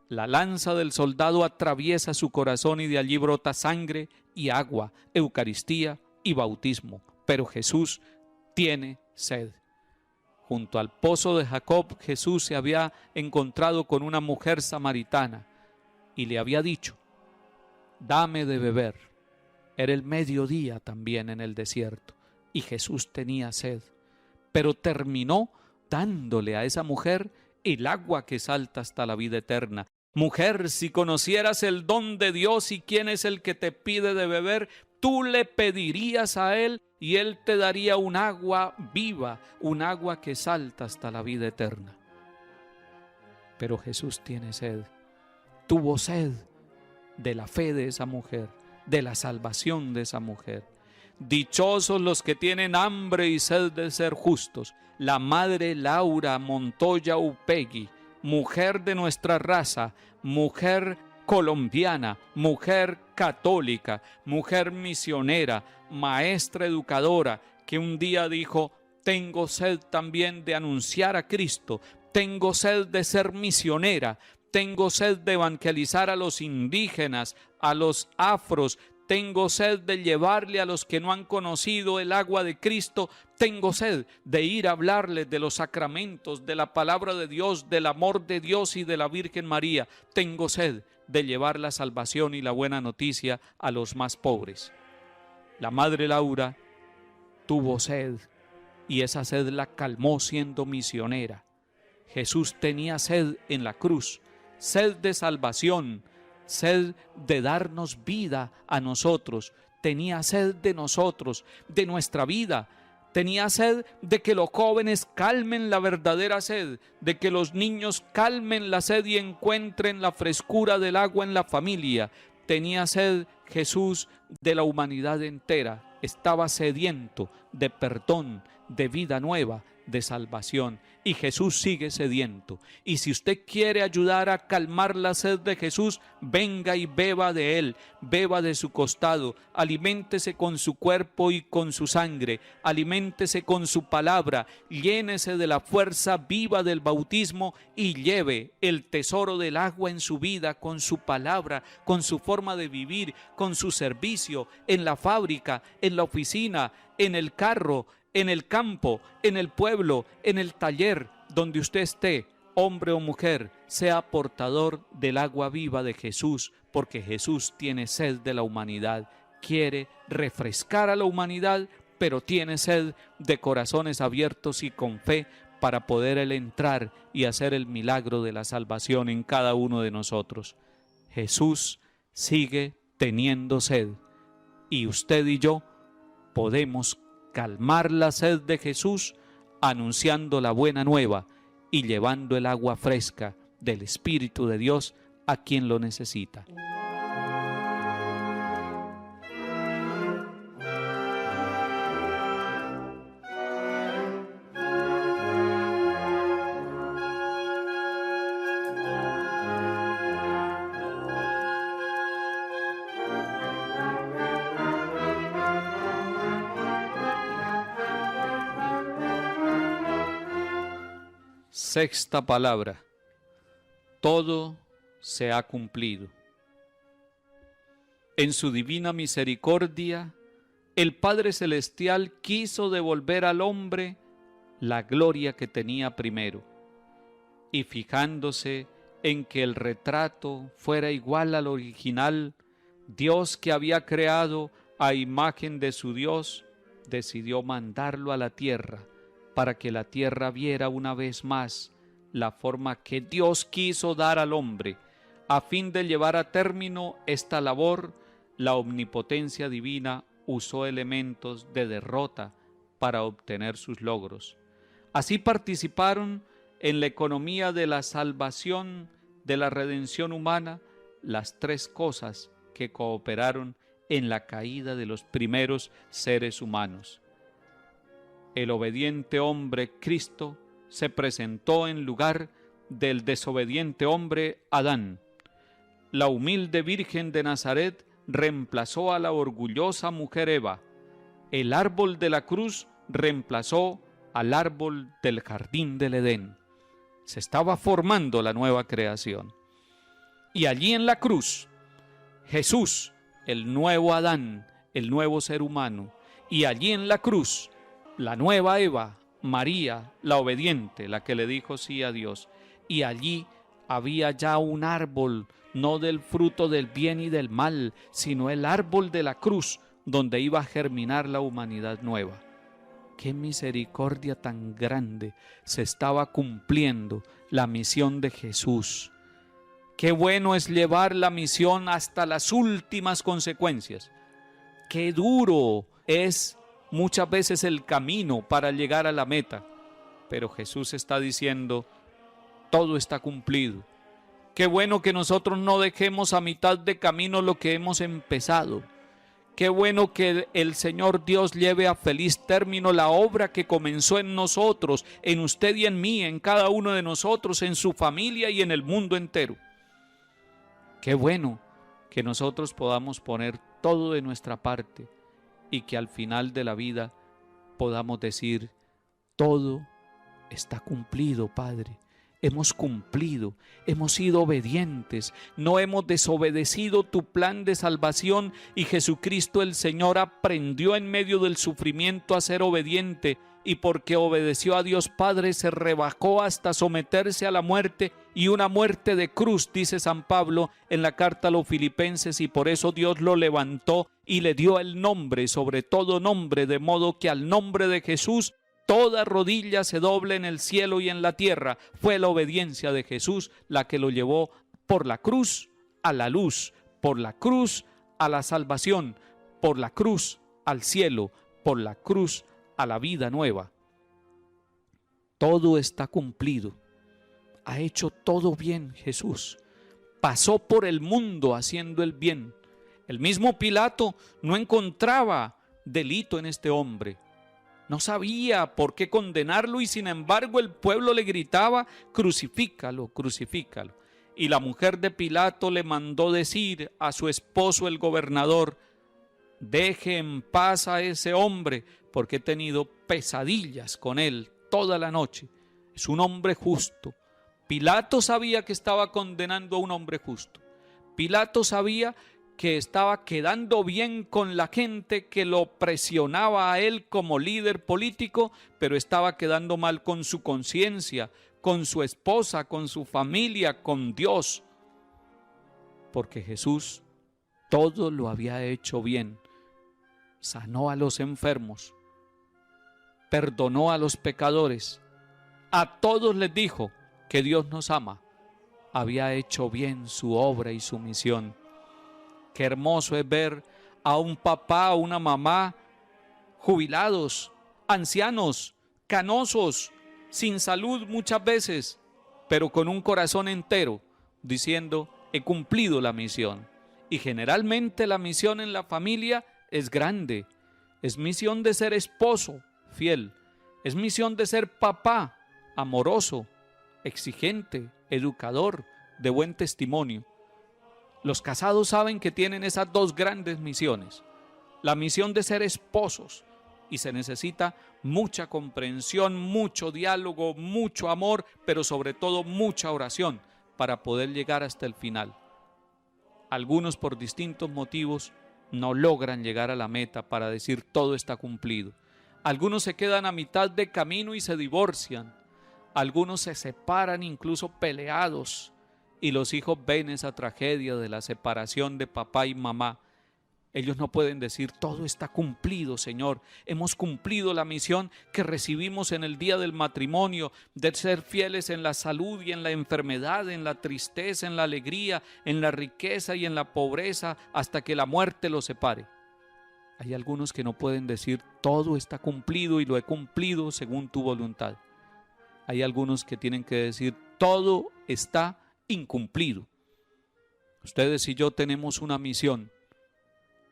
la lanza del soldado atraviesa su corazón y de allí brota sangre y agua, Eucaristía y bautismo. Pero Jesús tiene sed. Junto al pozo de Jacob, Jesús se había encontrado con una mujer samaritana y le había dicho: dame de beber. Era el mediodía también en el desierto y Jesús tenía sed, pero terminó dándole a esa mujer el agua que salta hasta la vida eterna. Mujer, si conocieras el don de Dios y quién es el que te pide de beber, tú le pedirías a Él y Él te daría un agua viva, un agua que salta hasta la vida eterna. Pero Jesús tiene sed, tuvo sed de la fe de esa mujer, de la salvación de esa mujer. Dichosos los que tienen hambre y sed de ser justos. La madre Laura Montoya Upegui, mujer de nuestra raza, mujer colombiana, mujer católica, mujer misionera, maestra educadora, que un día dijo: tengo sed también de anunciar a Cristo, tengo sed de ser misionera, tengo sed de evangelizar a los indígenas, a los afros, tengo sed de llevarle a los que no han conocido el agua de Cristo, tengo sed de ir a hablarles de los sacramentos, de la palabra de Dios, del amor de Dios y de la Virgen María, tengo sed de llevar la salvación y la buena noticia a los más pobres. La madre Laura tuvo sed y esa sed la calmó siendo misionera. Jesús tenía sed en la cruz, sed de salvación, sed de darnos vida a nosotros, tenía sed de nosotros, de nuestra vida, tenía sed de que los jóvenes calmen la verdadera sed, de que los niños calmen la sed y encuentren la frescura del agua en la familia. Tenía sed Jesús de la humanidad entera, estaba sediento de perdón, de vida nueva, de salvación. Y Jesús sigue sediento. Y si usted quiere ayudar a calmar la sed de Jesús, venga y beba de Él, beba de su costado, aliméntese con su cuerpo y con su sangre, aliméntese con su palabra, llénese de la fuerza viva del bautismo y lleve el tesoro del agua en su vida, con su palabra, con su forma de vivir, con su servicio, en la fábrica, en la oficina, en el carro, en el campo, en el pueblo, en el taller, donde usted esté, hombre o mujer, sea portador del agua viva de Jesús, porque Jesús tiene sed de la humanidad, quiere refrescar a la humanidad, pero tiene sed de corazones abiertos y con fe para poder Él entrar y hacer el milagro de la salvación en cada uno de nosotros. Jesús sigue teniendo sed y usted y yo podemos calmar la sed de Jesús anunciando la buena nueva y llevando el agua fresca del Espíritu de Dios a quien lo necesita. Sexta palabra: todo se ha cumplido. En su divina misericordia, el Padre Celestial quiso devolver al hombre la gloria que tenía primero, y fijándose en que el retrato fuera igual al original, Dios, que había creado a imagen de su Dios, decidió mandarlo a la tierra para que la tierra viera una vez más la forma que Dios quiso dar al hombre. A fin de llevar a término esta labor, la omnipotencia divina usó elementos de derrota para obtener sus logros. Así participaron en la economía de la salvación, de la redención humana, las tres cosas que cooperaron en la caída de los primeros seres humanos: El obediente hombre Cristo se presentó en lugar del desobediente hombre Adán. La humilde Virgen de Nazaret reemplazó a la orgullosa mujer Eva. El árbol de la cruz reemplazó al árbol del jardín del Edén. Se estaba formando la nueva creación. Y allí en la cruz, Jesús, el nuevo Adán, el nuevo ser humano, y allí en la cruz, la nueva Eva, María, la obediente, la que le dijo sí a Dios. Y allí había ya un árbol, no del fruto del bien y del mal, sino el árbol de la cruz, donde iba a germinar la humanidad nueva. Qué misericordia tan grande, se estaba cumpliendo la misión de Jesús. Qué bueno es llevar la misión hasta las últimas consecuencias. Qué duro es muchas veces el camino para llegar a la meta. Pero Jesús está diciendo, todo está cumplido. Qué bueno que nosotros no dejemos a mitad de camino lo que hemos empezado. Qué bueno que el Señor Dios lleve a feliz término la obra que comenzó en nosotros, en usted y en mí, en cada uno de nosotros, en su familia y en el mundo entero. Qué bueno que nosotros podamos poner todo de nuestra parte y que al final de la vida podamos decir, todo está cumplido, Padre. Hemos cumplido, hemos sido obedientes, no hemos desobedecido tu plan de salvación y Jesucristo el Señor aprendió en medio del sufrimiento a ser obediente y porque obedeció a Dios Padre se rebajó hasta someterse a la muerte y una muerte de cruz, dice San Pablo en la carta a los Filipenses, y por eso Dios lo levantó y le dio el nombre sobre todo nombre, de modo que al nombre de Jesús toda rodilla se doble en el cielo y en la tierra. Fue la obediencia de Jesús la que lo llevó por la cruz a la luz, por la cruz a la salvación, por la cruz al cielo, por la cruz a la vida nueva. Todo está cumplido. Ha hecho todo bien Jesús. Pasó por el mundo haciendo el bien. El mismo Pilato no encontraba delito en este hombre. No sabía por qué condenarlo y sin embargo el pueblo le gritaba, crucifícalo, crucifícalo. Y la mujer de Pilato le mandó decir a su esposo el gobernador, deje en paz a ese hombre porque he tenido pesadillas con él toda la noche. Es un hombre justo. Pilato sabía que estaba condenando a un hombre justo. Pilato sabía que estaba quedando bien con la gente que lo presionaba a él como líder político, pero estaba quedando mal con su conciencia, con su esposa, con su familia, con Dios. Porque Jesús todo lo había hecho bien. Sanó a los enfermos, perdonó a los pecadores, a todos les dijo que Dios nos ama. Había hecho bien su obra y su misión. Qué hermoso es ver a un papá, a una mamá, jubilados, ancianos, canosos, sin salud muchas veces, pero con un corazón entero, diciendo, he cumplido la misión. Y generalmente la misión en la familia es grande. Es misión de ser esposo fiel. Es misión de ser papá amoroso, exigente, educador, de buen testimonio. Los casados saben que tienen esas dos grandes misiones. La misión de ser esposos, y se necesita mucha comprensión, mucho diálogo, mucho amor, pero sobre todo mucha oración para poder llegar hasta el final. Algunos por distintos motivos no logran llegar a la meta para decir todo está cumplido. Algunos se quedan a mitad de camino y se divorcian. Algunos se separan incluso peleados y los hijos ven esa tragedia de la separación de papá y mamá. Ellos no pueden decir todo está cumplido, Señor. Hemos cumplido la misión que recibimos en el día del matrimonio, de ser fieles en la salud y en la enfermedad, en la tristeza, en la alegría, en la riqueza y en la pobreza, hasta que la muerte los separe. Hay algunos que no pueden decir todo está cumplido y lo he cumplido según tu voluntad. Hay algunos que tienen que decir todo está incumplido. Ustedes y yo tenemos una misión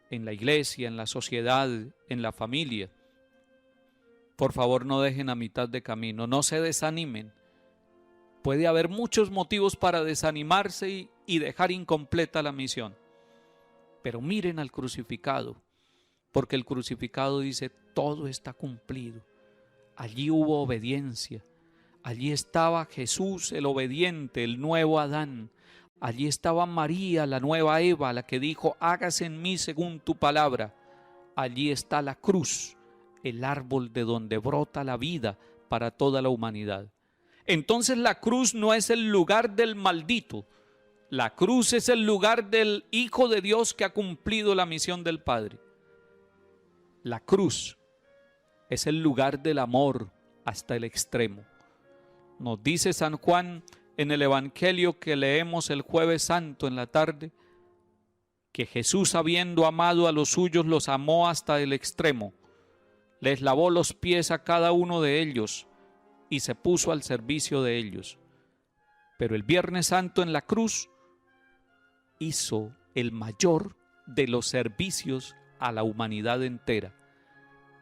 en la iglesia, en la sociedad, en la familia. Por favor, no dejen a mitad de camino, no se desanimen. Puede haber muchos motivos para desanimarse y dejar incompleta la misión. Pero miren al crucificado, porque el crucificado dice, todo está cumplido. Allí hubo obediencia. Allí estaba Jesús, el obediente, el nuevo Adán. Allí estaba María, la nueva Eva, la que dijo, hágase en mí según tu palabra. Allí está la cruz, el árbol de donde brota la vida para toda la humanidad. Entonces la cruz no es el lugar del maldito. La cruz es el lugar del Hijo de Dios que ha cumplido la misión del Padre. La cruz es el lugar del amor hasta el extremo. Nos dice San Juan en el Evangelio que leemos el Jueves Santo en la tarde, que Jesús, habiendo amado a los suyos, los amó hasta el extremo. Les lavó los pies a cada uno de ellos y se puso al servicio de ellos. Pero el Viernes Santo en la cruz hizo el mayor de los servicios a la humanidad entera.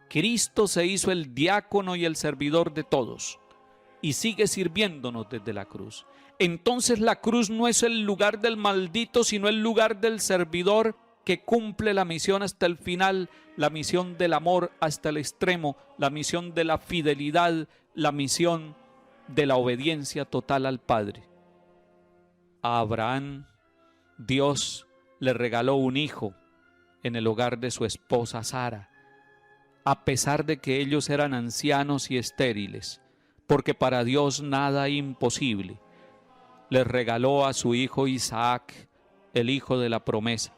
Cristo se hizo el diácono y el servidor de todos y sigue sirviéndonos desde la cruz. Entonces la cruz no es el lugar del maldito, sino el lugar del servidor que cumple la misión hasta el final, la misión del amor hasta el extremo, la misión de la fidelidad, la misión de la obediencia total al Padre. A Abraham, Dios le regaló un hijo en el hogar de su esposa Sara, a pesar de que ellos eran ancianos y estériles, porque para Dios nada es imposible. Les regaló a su hijo Isaac, el hijo de la promesa.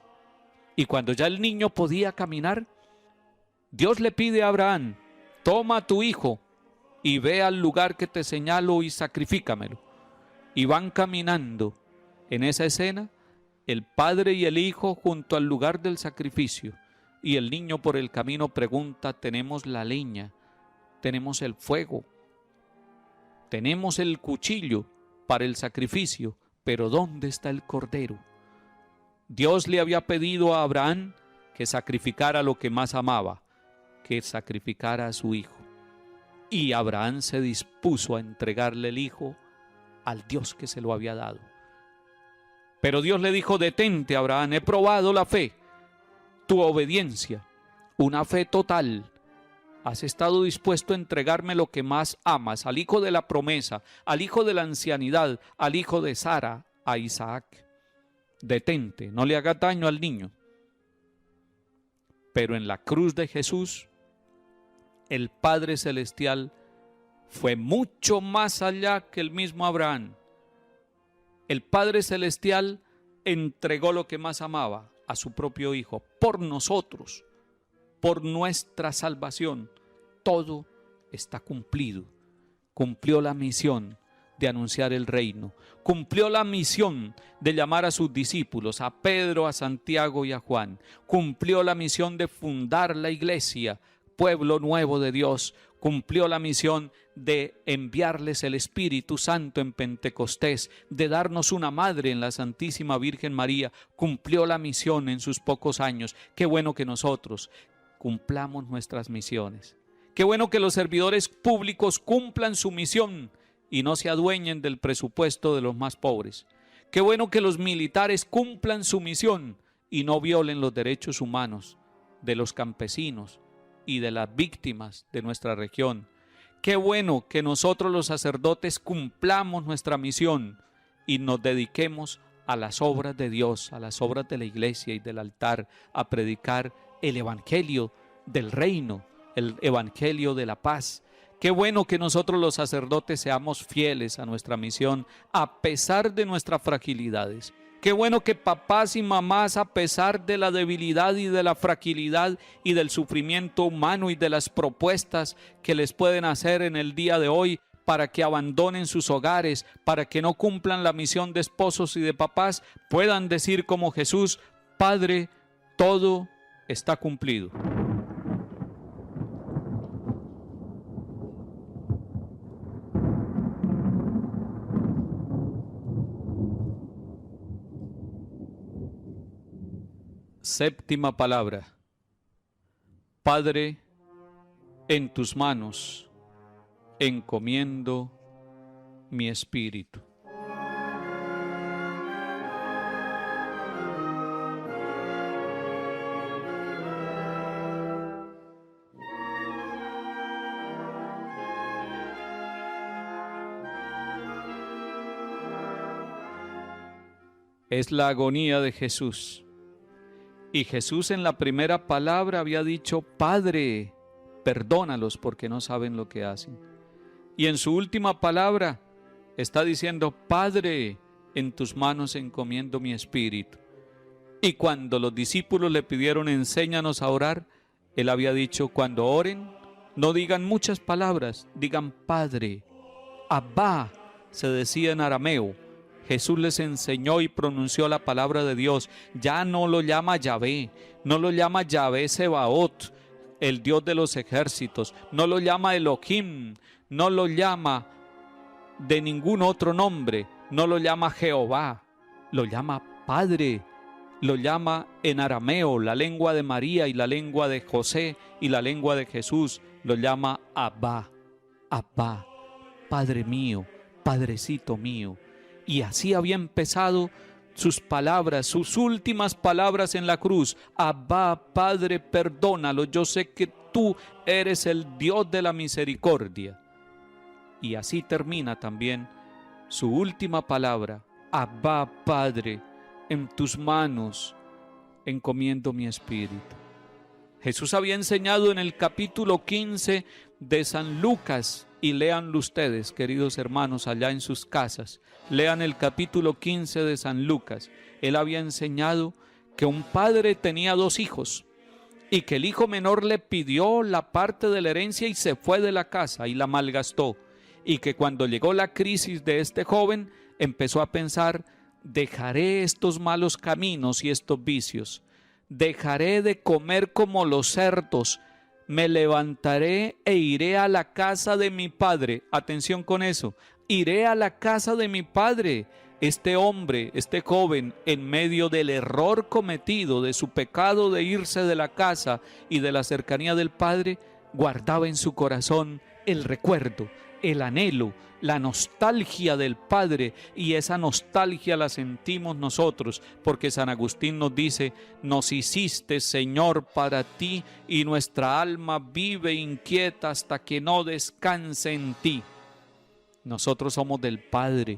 Y cuando ya el niño podía caminar, Dios le pide a Abraham, toma a tu hijo y ve al lugar que te señalo y sacrifícamelo. Y van caminando en esa escena, el padre y el hijo junto al lugar del sacrificio. Y el niño por el camino pregunta, tenemos la leña, tenemos el fuego, tenemos el cuchillo para el sacrificio, pero ¿dónde está el cordero? Dios le había pedido a Abraham que sacrificara lo que más amaba, que sacrificara a su hijo. Y Abraham se dispuso a entregarle el hijo al Dios que se lo había dado. Pero Dios le dijo, detente, Abraham, he probado la fe, tu obediencia, una fe total. Has estado dispuesto a entregarme lo que más amas, al hijo de la promesa, al hijo de la ancianidad, al hijo de Sara, a Isaac. Detente, no le haga daño al niño. Pero en la cruz de Jesús, el Padre Celestial fue mucho más allá que el mismo Abraham. El Padre Celestial entregó lo que más amaba, a su propio Hijo, por nosotros, por nuestra salvación. Todo está cumplido. Cumplió la misión de anunciar el reino. Cumplió la misión de llamar a sus discípulos, a Pedro, a Santiago y a Juan. Cumplió la misión de fundar la iglesia, pueblo nuevo de Dios. Cumplió la misión de enviarles el Espíritu Santo en Pentecostés, de darnos una madre en la Santísima Virgen María. Cumplió la misión en sus pocos años. Qué bueno que nosotros cumplamos nuestras misiones. Qué bueno que los servidores públicos cumplan su misión y no se adueñen del presupuesto de los más pobres. Qué bueno que los militares cumplan su misión y no violen los derechos humanos de los campesinos y de las víctimas de nuestra región. Qué bueno que nosotros los sacerdotes cumplamos nuestra misión y nos dediquemos a las obras de Dios, a las obras de la iglesia y del altar, a predicar el evangelio del reino, el evangelio de la paz. Qué bueno que nosotros los sacerdotes seamos fieles a nuestra misión a pesar de nuestras fragilidades. Qué bueno que papás y mamás, a pesar de la debilidad y de la fragilidad y del sufrimiento humano y de las propuestas que les pueden hacer en el día de hoy para que abandonen sus hogares, para que no cumplan la misión de esposos y de papás, puedan decir como Jesús, Padre, todo está cumplido. Séptima palabra. Padre, En tus manos encomiendo mi espíritu. Es la agonía de Jesús. Y Jesús en la primera palabra había dicho: Padre, perdónalos porque no saben lo que hacen. Y en su última palabra está diciendo: Padre, en tus manos encomiendo mi espíritu. Y cuando los discípulos le pidieron: enséñanos a orar, él había dicho: cuando oren, no digan muchas palabras, digan Padre. Abba se decía en arameo. Jesús les enseñó y pronunció la palabra de Dios. Ya no lo llama Yahvé, no lo llama Yahvé Sebaot, el Dios de los ejércitos, no lo llama Elohim, no lo llama de ningún otro nombre, no lo llama Jehová, lo llama Padre, lo llama en arameo, la lengua de María y la lengua de José y la lengua de Jesús, lo llama Abba, Abba, Padre mío, Padrecito mío. Y así había empezado sus palabras, sus últimas palabras en la cruz. Abba, Padre, perdónalo, yo sé que tú eres el Dios de la misericordia. Y así termina también su última palabra. Abba, Padre, en tus manos encomiendo mi espíritu. Jesús había enseñado en el capítulo 15 de San Lucas, y léanlo ustedes, queridos hermanos, allá en sus casas. Lean el capítulo 15 de San Lucas. Él había enseñado que un padre tenía 2 hijos y que el hijo menor le pidió la parte de la herencia y se fue de la casa y la malgastó. Y que cuando llegó la crisis de este joven, empezó a pensar: dejaré estos malos caminos y estos vicios. Dejaré de comer como los cerdos. Me levantaré e iré a la casa de mi padre. Atención con eso. Iré a la casa de mi padre. Este hombre, este joven, en medio del error cometido, de su pecado de irse de la casa y de la cercanía del padre, guardaba en su corazón el recuerdo, el anhelo, la nostalgia del Padre, y esa nostalgia la sentimos nosotros, porque San Agustín nos dice: nos hiciste, Señor, para ti, y nuestra alma vive inquieta hasta que no descanse en ti. Nosotros somos del Padre,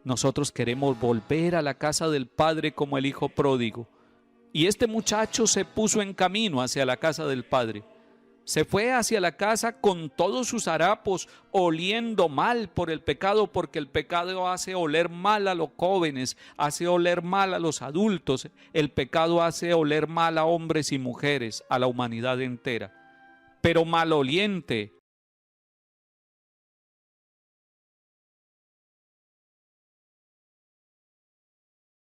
nosotros queremos volver a la casa del Padre como el hijo pródigo, y este muchacho se puso en camino hacia la casa del Padre. Se fue hacia la casa con todos sus harapos, oliendo mal por el pecado, porque el pecado hace oler mal a los jóvenes, hace oler mal a los adultos, el pecado hace oler mal a hombres y mujeres, a la humanidad entera. Pero maloliente,